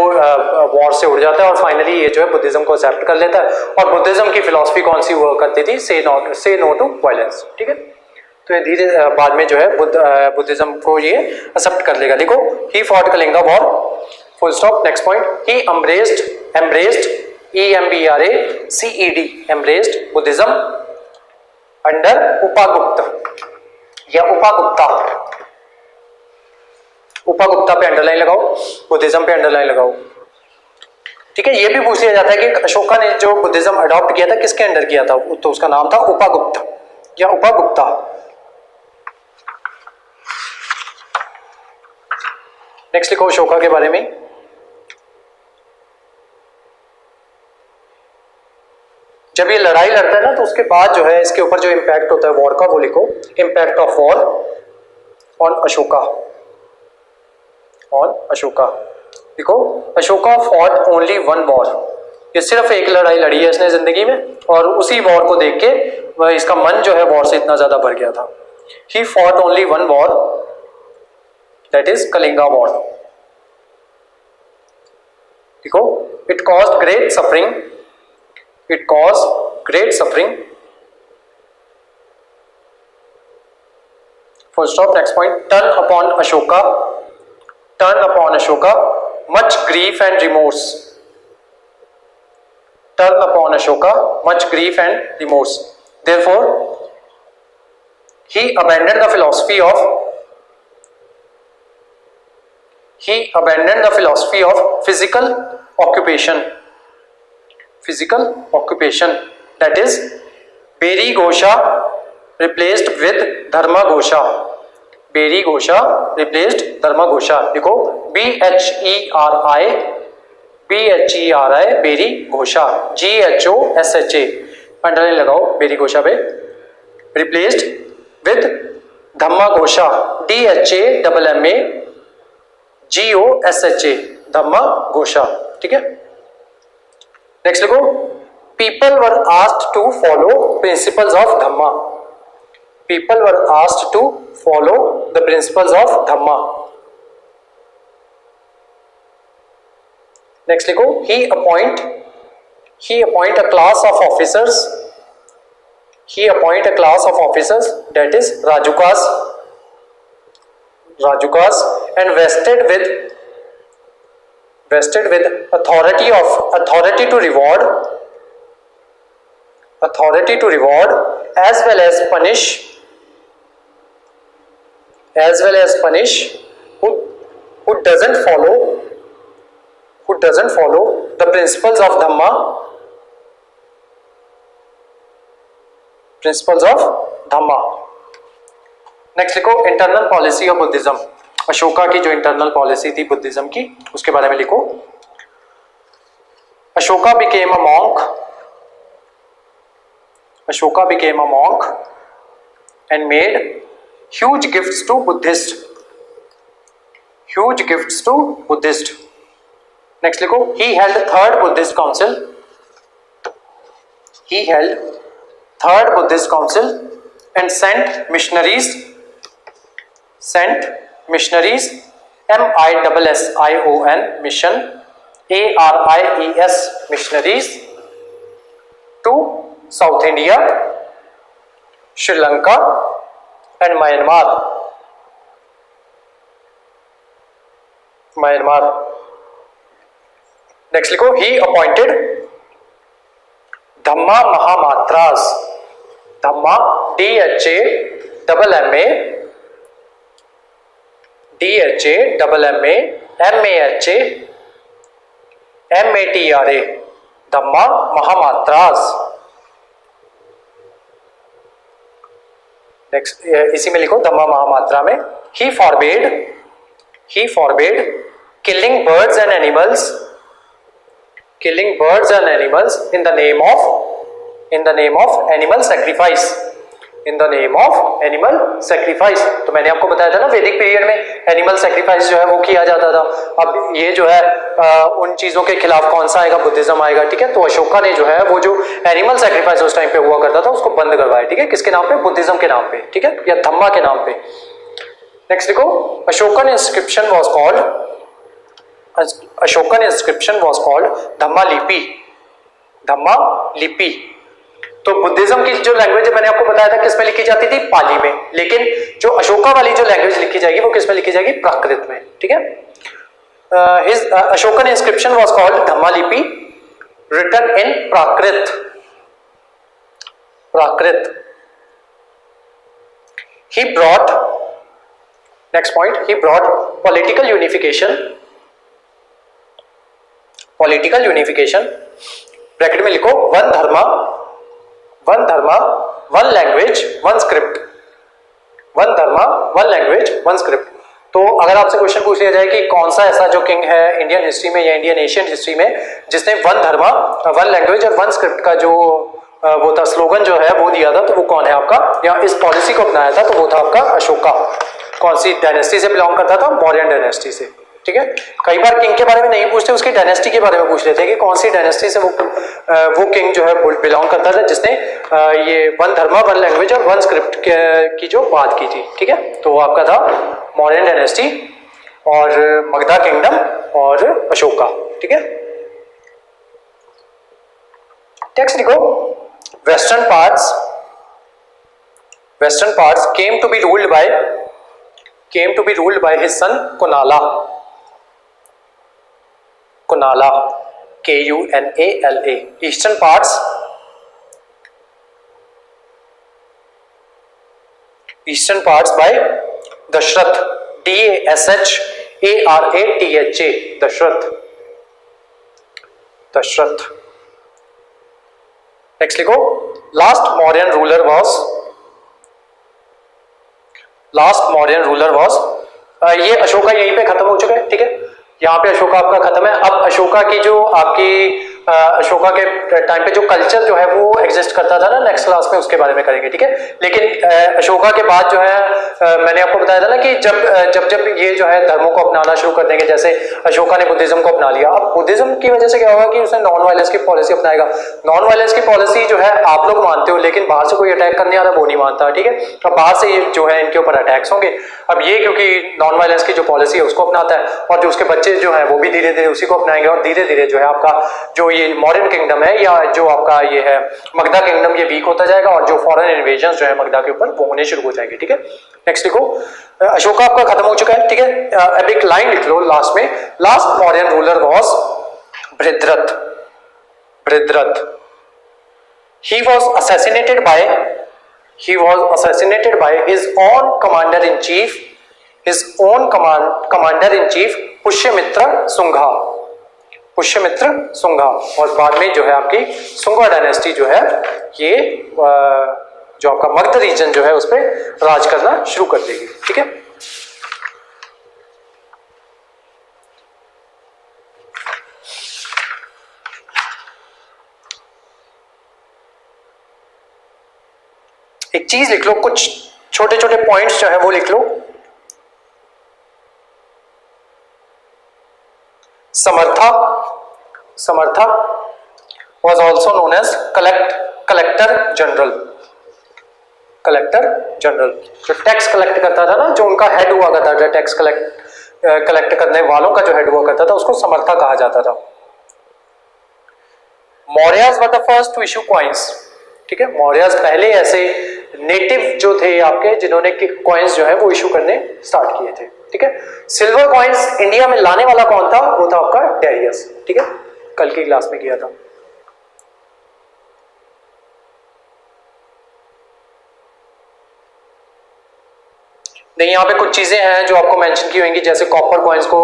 वॉर से उड़ जाता है और फाइनली ये जो है बुद्धिज्म को एक्सेप्ट कर लेता है। और बुद्धिज्म की फिलॉसफी कौन सी हुआ करती थी, से नो टू वायलेंस, ठीक है। तो ये धीरे बाद में जो है बुद्धिज्म को ये एक्सेप्ट कर लेगा। देखो he fought Kalinga war, full stop, next point. He embraced EMBRACED embraced Buddhism under Upagupta या उपागुप्ता, उपागुप्ता पे अंडरलाइन लगाओ, बुद्धिज्म पे अंडरलाइन लगाओ, ठीक है। ये भी पूछ लिया जाता है कि अशोका ने जो बुद्धिज्म अडॉप्ट किया था किसके अंडर किया था, तो उसका नाम था उपागुप्त या उपागुप्ता। नेक्स्ट लिखो अशोका के बारे में। जब ये लड़ाई लड़ता है ना तो उसके बाद जो है इसके ऊपर जो इंपैक्ट होता है वॉर का वो लिखो, impact of war on Ashoka, on Ashoka लिखो। Ashoka fought only one war, ये सिर्फ एक लड़ाई लड़ी है इसने जिंदगी में और उसी वॉर को देख के वह इसका मन जो है वॉर से इतना ज्यादा बढ़ गया था। He fought only one war, that is Kalinga war. देखो it caused great suffering, it caused great suffering, full stop, next point। turn upon Ashoka much grief and remorse, turn upon Ashoka much grief and remorse, therefore he abandoned the philosophy of physical occupation, that is Beri Ghosha replaced with Dharma Ghosha, Beri Ghosha replaced Dharma Ghosha। देखो BHERI Beri Ghosha, GHOSHA underline लगाओ berry घोषा पे, replaced with Dhamma Ghosha DHAMMA GOSHA धम्मा घोषा, ठीक है। Next लिखो people were asked to follow principles of Dhamma, people were asked to follow the principles of Dhamma. Next लिखो, he appoint a class of officers. He appoint a class of officers, that is Rajukas, and vested with authority to reward as well as punish who doesn't follow the principles of Dhamma. Next लिखो, internal policy of Buddhism. Ashoka की जो internal policy थी Buddhism की, उसके बारे में लिखो. Ashoka became a monk and made huge gifts to Buddhists. Next लिखो, he held third Buddhist council and sent missionaries MISSION mission ARIES missionaries to South India, Sri Lanka and Myanmar. Next लिखो, he appointed Dhamma Mahamatras. Dhamma DHA MATRA Dhamma Mahamatras. Next इसी में लिखो, धम्मा महामात्रा में he forbade killing birds and animals in the name of animal sacrifice. तो मैंने आपको बताया था ना, वैदिक पीरियड में एनिमल सैक्रिफाइस जो है वो किया जाता था. अब ये जो है उन चीजों के खिलाफ कौन सा आएगा, बुद्धिज्म आएगा. ठीक है, तो अशोका ने जो है वो जो एनिमल सैक्रिफाइस उस टाइम पे हुआ करता था उसको बंद करवाया. ठीक है, किसके नाम पे, बुद्धिज्म के नाम पे. ठीक है, या धम्मा के नाम पे. नेक्स्ट देखो, Ashokan inscription was called Dhamma लिपि. तो बुद्धिज्म की जो लैंग्वेज मैंने आपको बताया था किस में लिखी जाती थी, पाली में. लेकिन जो अशोका वाली जो लैंग्वेज लिखी जाएगी वो किस में लिखी जाएगी, प्राकृत में. ठीक है, his Ashokan inscription was called Dhamma lipi written in Prakrit. He brought, next point, he brought political unification. Bracket में लिखो, one dharma one language one script. तो अगर आपसे क्वेश्चन पूछ लिया जाए कि कौन सा ऐसा जो किंग है इंडियन हिस्ट्री में या इंडियन एशियन हिस्ट्री में जिसने वन धर्मा वन लैंग्वेज और वन स्क्रिप्ट का जो वो था स्लोगन जो है वो दिया था, तो वो कौन है आपका, या इस पॉलिसी को अपनाया था, तो वो था आपका अशोका. कौन सी डायनेस्टी से बिलोंग करता था, मौर्यन डायनेस्टी से. ठीक है, कई बार किंग के बारे में नहीं पूछते, उसकी डायनेस्टी के बारे में पूछ लेते हैं कि कौन सी डायनेस्टी से वो किंग जो है बिलोंग करता था जिसने ये वन धर्मा वन लैंग्वेज और वन स्क्रिप्ट की जो बात की थी. ठीक है, तो वो आपका था मौर्यन डायनेस्टी और मगधा किंगडम और अशोका. ठीक है, टेक्स्ट लिखो, western parts came to be ruled by his son Kunala. Kunala, eastern parts by Dashrath, DASHARATHA, Dashrath. Next लिखो, लास्ट मौर्यन रूलर वॉज ये अशोका यहीं पे खत्म हो चुका है. ठीक है, यहाँ पे अशोका आपका खत्म है. अब अशोका की जो आपकी अशोका के टाइम पे जो कल्चर जो है वो एग्जिस्ट करता था ना, नेक्स्ट क्लास में उसके बारे में करेंगे, ठीक है। लेकिन अशोका के बाद जो है मैंने आपको बताया था ना कि जब ये जो है धर्मों को अपनाना शुरू कर देंगे, जैसे अशोका ने बुद्धिज्म को अपना लिया। अब बुद्धिज्म की वजह से क्या होगा कि उसने नॉन वायलेंस की पॉलिसी अपनाएगा। नॉन वायलेंस की पॉलिसी जो है आप लोग मानते हो, लेकिन बाहर से कोई अटैक करने आ रहा वो नहीं मानता, ठीक है। अब बाहर से ये जो है इनके ऊपर अटैक्स होंगे। अब ये क्योंकि नॉन वायलेंस की जो पॉलिसी है उसको अपनाता है, और जो उसके बच्चे जो है वो भी धीरे धीरे उसी को अपनाएंगे, और धीरे धीरे जो है आपका जो ये मॉडर्न किंगडम है या जो आपका ये है मगधा किंगडम, ये वीक होता जाएगा, और जो फॉरेन इन्वेजन जो है मगधा के ऊपर वो होने शुरू हो जाएंगे, ठीक है। नेक्स्ट लिखो, अशोका आपका खत्म हो चुका है, ठीक है। अब एक लाइन लिख लो लास्ट में, last Mauryan ruler was Brihadratha. Brihadratha, he was assassinated by his own commander in chief Pushyamitra Shunga. Pushyamitra Shunga, और बाद में जो है आपकी शुंगा डायनेस्टी जो है ये जो आपका मगध रीजन जो है उस पर राज करना शुरू कर देगी, ठीक है। एक चीज लिख लो, कुछ छोटे छोटे पॉइंट्स जो है वो लिख लो। समर्था was also known as collector general। Collector general जो टैक्स कलेक्ट करता था ना, जो उनका हेड हुआ करता था, टैक्स कलेक्ट करने वालों का जो हेड हुआ करता था, उसको समर्था कहा जाता था। Mauryas were the first to issue coins, ठीक है। मौर्याज पहले ऐसे नेटिव जो थे आपके जिन्होंने कॉइन्स जो है वो इशू करने स्टार्ट किए थे, ठीक है। सिल्वर कॉइन्स इंडिया में लाने वाला कौन था? वो था आपका डेरियस, ठीक है, कल की क्लास में किया था। नहीं, यहाँ पे कुछ चीजें हैं जो आपको मेंशन की होंगी, जैसे कॉपर कॉइन्स को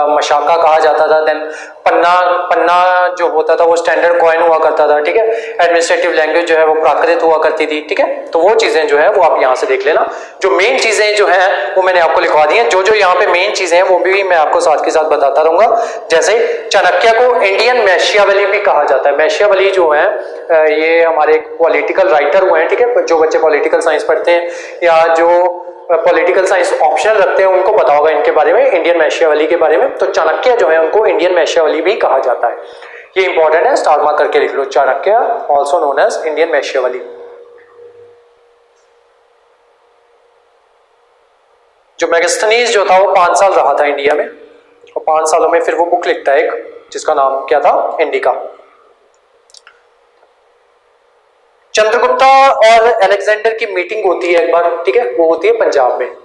मशाका कहा जाता था। देन पन्ना जो होता था वो स्टैंडर्ड कॉइन हुआ करता था, ठीक है। एडमिनिस्ट्रेटिव लैंग्वेज जो है वो प्राकृत हुआ करती थी, ठीक है। तो वो चीजें जो है वो आप यहाँ से देख लेना। जो मेन चीजें जो है वो मैंने आपको लिखवा दी है। जो यहाँ पे मेन चीजें हैं वो भी मैं आपको साथ के साथ बताता रहूंगा। जैसे चाणक्य को इंडियन मैशियावली भी कहा जाता है। मैशियावली जो है ये हमारे पॉलिटिकल राइटर हुए हैं, ठीक है। जो बच्चे पॉलिटिकल साइंस पढ़ते हैं या जो पॉलिटिकल साइंस ऑप्शनल रखते हैं उनको पता होगा इनके बारे में, इंडियन मैशियावली के बारे में। तो चाणक्य जो है उनको इंडियन मैशियावली भी कहा जाता है। ये इंपॉर्टेंट है, स्टार मार्क करके लिख लो। Chanakya also known as Indian Machiavelli. जो मेगास्थनीज जो था वो 5 साल रहा था इंडिया में, और 5 सालों में फिर वो बुक लिखता है एक, जिसका नाम क्या था? इंडिका। चंद्रगुप्ता और अलेक्जेंडर की मीटिंग होती है एक बार, ठीक है, वो होती है पंजाब में।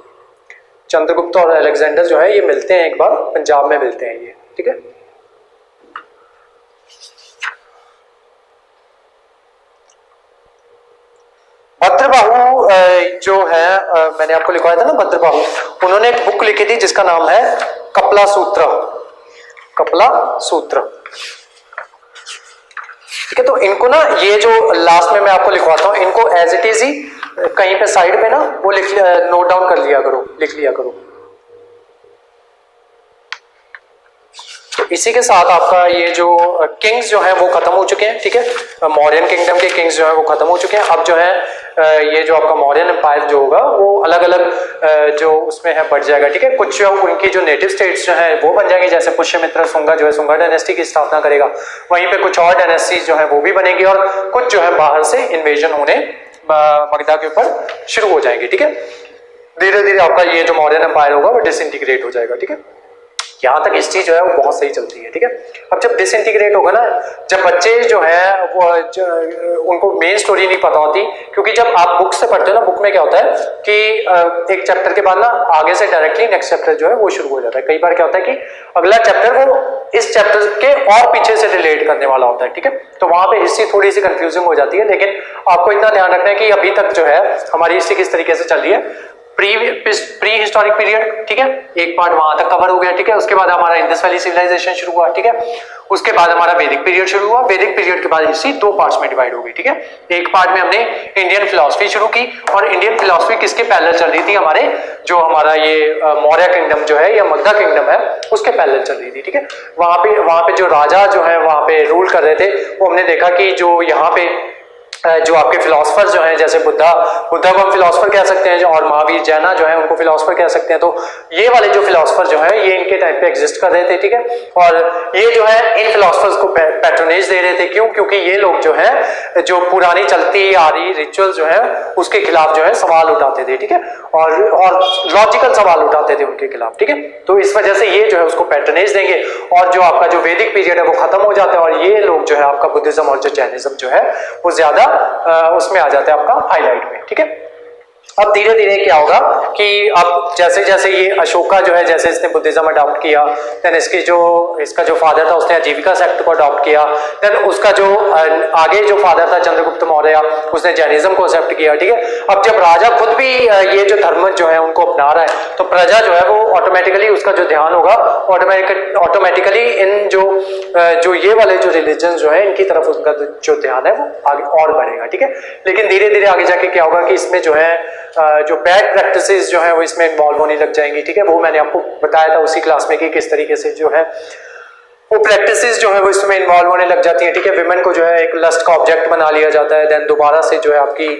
चंद्रगुप्ता और अलेक्जेंडर जो है ये मिलते हैं एक बार, पंजाब में मिलते हैं ये, ठीक है। भद्रबाहु जो है मैंने आपको लिखवाया था ना, भद्रबाहु, उन्होंने एक बुक लिखी थी जिसका नाम है कपला सूत्र। कपला सूत्र, ठीक है। तो इनको ना ये जो लास्ट में मैं आपको लिखवाता हूं, इनको एज इट इज ही कहीं पे साइड पे ना वो नोट डाउन कर लिया करो, लिख लिया करो। तो इसी के साथ आपका ये जो किंग्स जो है वो खत्म हो चुके हैं, ठीक है। मौर्यन किंगडम के किंग्स जो है वो खत्म हो चुके हैं। अब जो है ये जो आपका मौर्यन एम्पायर जो होगा वो अलग अलग जो उसमें है बढ़ जाएगा, ठीक है। कुछ उनकी जो नेटिव स्टेट्स जो है वो बन जाएंगे, जैसे पुष्यमित्र शुंगा जो है शुंगा डायनेस्टी की स्थापना करेगा। वहीं पे कुछ और डायनेस्टीज जो है वो भी बनेगी, और कुछ जो है बाहर से इन्वेजन होने मगधा के ऊपर शुरू हो जाएंगे, ठीक है। धीरे धीरे आपका ये जो मौर्यन एम्पायर होगा वो डिसइंटीग्रेट हो जाएगा, ठीक है। यहाँ तक हिस्ट्री जो है वो बहुत सही चलती है, ठीक है। अब जब डिसइंटीग्रेट होगा ना, जब बच्चे जो है वो उनको मेन स्टोरी नहीं पता होती, क्योंकि जब आप बुक से पढ़ते हो ना, बुक में क्या होता है कि एक चैप्टर के बाद ना आगे से डायरेक्टली नेक्स्ट चैप्टर जो है वो शुरू हो जाता है। कई बार क्या होता है कि अगला चैप्टर वो इस चैप्टर के और पीछे से रिलेट करने वाला होता है, ठीक है। तो वहां पे हिस्ट्री थोड़ी सी कंफ्यूजिंग हो जाती है, लेकिन आपको इतना ध्यान रखना है कि अभी तक जो है हमारी हिस्ट्री किस तरीके से चल रही है। प्री हिस्टोरिक पीरियड, ठीक है, एक पार्ट वहां तक कवर हो गया, ठीक है। उसके बाद हमारा इंडस वैली सिविलाइजेशन शुरू हुआ, ठीक है। उसके बाद हमारा वैदिक पीरियड शुरू हुआ। वैदिक पीरियड के बाद हिस्ट्री दो पार्ट्स में डिवाइड हो गई, ठीक है। एक पार्ट में हमने इंडियन फिलॉसफी शुरू की, और इंडियन फिलॉसफी किसके पैरेलल चल रही थी, हमारे जो हमारा ये मौर्य किंगडम जो है या मगधा किंगडम है उसके पैरेलल चल रही थी, ठीक है। वहां पे जो राजा जो है वहां पे रूल कर रहे थे, वो हमने देखा कि जो यहाँ पे जो आपके फिलोसफर जो हैं, जैसे बुद्धा को हम फिलोसफर कह सकते हैं, और महावीर जैना जो है उनको फिलोसफर कह सकते हैं। तो ये वाले जो फिलोसफर जो है ये इनके टाइम पे एग्जिस्ट कर रहे थे, ठीक है। और ये जो है इन फिलोसफर्स को पैट्रोनेज दे रहे थे, क्यों? क्योंकि ये लोग जो है जो पुरानी चलती आ रही रिचुअल जो है उसके खिलाफ जो है सवाल उठाते थे, ठीक है, और लॉजिकल सवाल उठाते थे उनके खिलाफ, ठीक है। तो इस वजह से ये जो है उसको पैट्रोनेज देंगे, और जो आपका जो वैदिक पीरियड है वो खत्म हो जाता है, और ये लोग जो है आपका बुद्धिज्म और जो जैनिज्म जो है वो ज्यादा उसमें आ जाता है आपका हाईलाइट में, ठीक है। अब धीरे धीरे क्या होगा कि अब जैसे जैसे ये अशोका जो है जैसे इसने बुद्धिज्म अडॉप्ट किया, देन इसका जो फादर था उसने आजीविका सेक्ट को अडॉप्ट किया, देन उसका जो आगे जो फादर था चंद्रगुप्त मौर्य उसने जैनिज्म को एक्सेप्ट किया, ठीक है। अब जब राजा खुद भी ये जो धर्म जो है उनको अपना रहा है, तो प्रजा जो है वो ऑटोमेटिकली उसका जो ध्यान होगा ऑटोमेटिकली इन जो ये वाले जो रिलीजन जो है इनकी तरफ उसका जो ध्यान है वो आगे और बढ़ेगा, ठीक है। लेकिन धीरे धीरे आगे जाके क्या होगा कि इसमें जो है जो बैड प्रैक्टिसेस जो है वो इसमें इन्वॉल्व होने लग जाएंगी, ठीक है। वो मैंने आपको बताया था उसी क्लास में कि किस तरीके से जो है वो प्रैक्टिसेस जो है वो इसमें इन्वॉल्व होने लग जाती है, ठीक है। विमेन को जो है एक लस्ट का ऑब्जेक्ट बना लिया जाता है, देन दोबारा से जो है आपकी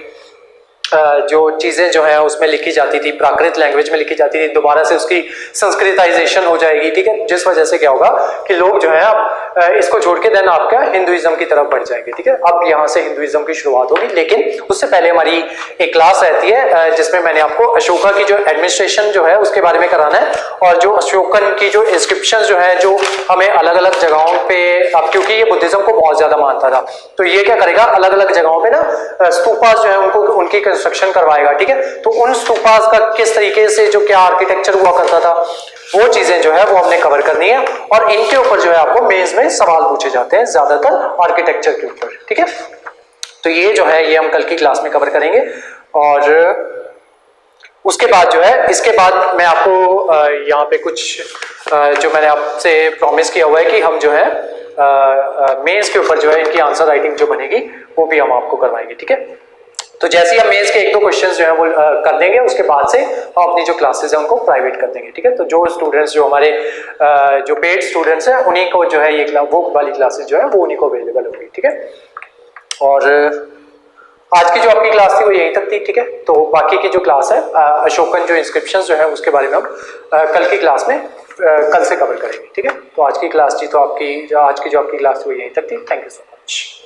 जो चीजें जो है उसमें लिखी जाती थी, प्राकृत लैंग्वेज में लिखी जाती थी, दोबारा से उसकी संस्कृताइजेशन हो जाएगी, ठीक है। जिस वजह से क्या होगा कि लोग जो है अब इसको छोड़ के देन आपका हिंदुइज्म की तरफ बढ़ जाएंगे, ठीक है। अब यहाँ से हिंदुइज्म की शुरुआत होगी, लेकिन उससे पहले हमारी एक क्लास रहती है जिसमें मैंने आपको अशोका की जो एडमिनिस्ट्रेशन जो है उसके बारे में कराना है, और जो अशोकन की जो इंस्क्रिप्शन जो है जो हमें अलग अलग जगहों पे, अब क्योंकि ये बुद्धिज्म को बहुत ज्यादा मानता था, तो ये क्या करेगा अलग अलग जगहों पे ना स्तूपास जो है उनको उनकी कंस्ट्रक्शन करवाएगा, ठीक है। तो उन स्तूपास का किस तरीके से जो क्या आर्किटेक्चर हुआ करता था वो चीजें जो है वो हमने कवर करनी है, और इनके ऊपर जो है आपको मेंस में सवाल पूछे जाते हैं ज्यादातर आर्किटेक्चर के ऊपर, ठीक है। तो ये जो है ये हम कल की क्लास में कवर करेंगे, और उसके बाद जो है इसके बाद मैं आपको यहाँ पे कुछ जो मैंने आपसे प्रॉमिस किया हुआ है कि हम जो है मेंस के ऊपर जो है इनकी आंसर राइटिंग जो बनेगी वो भी हम आपको करवाएंगे, ठीक है। तो जैसे ही हम मेंस के एक दो क्वेश्चंस जो है वो कर देंगे, उसके बाद से हम अपनी जो क्लासेस है उनको प्राइवेट कर देंगे, ठीक है। तो जो स्टूडेंट्स जो हमारे जो पेड स्टूडेंट्स हैं उन्हीं को जो है ये वो वाली क्लासेस जो है वो उन्हीं को अवेलेबल होगी, ठीक है। और आज की जो आपकी क्लास थी वो यहीं तक थी, ठीक है। तो बाकी की जो क्लास है अशोकन जो इंस्क्रिप्शन जो है उसके बारे में हम कल की क्लास में कल से कवर करेंगे, ठीक है। तो आज की क्लास थी तो आज की जो आपकी क्लास थी वो यहीं तक थी। Thank you so much.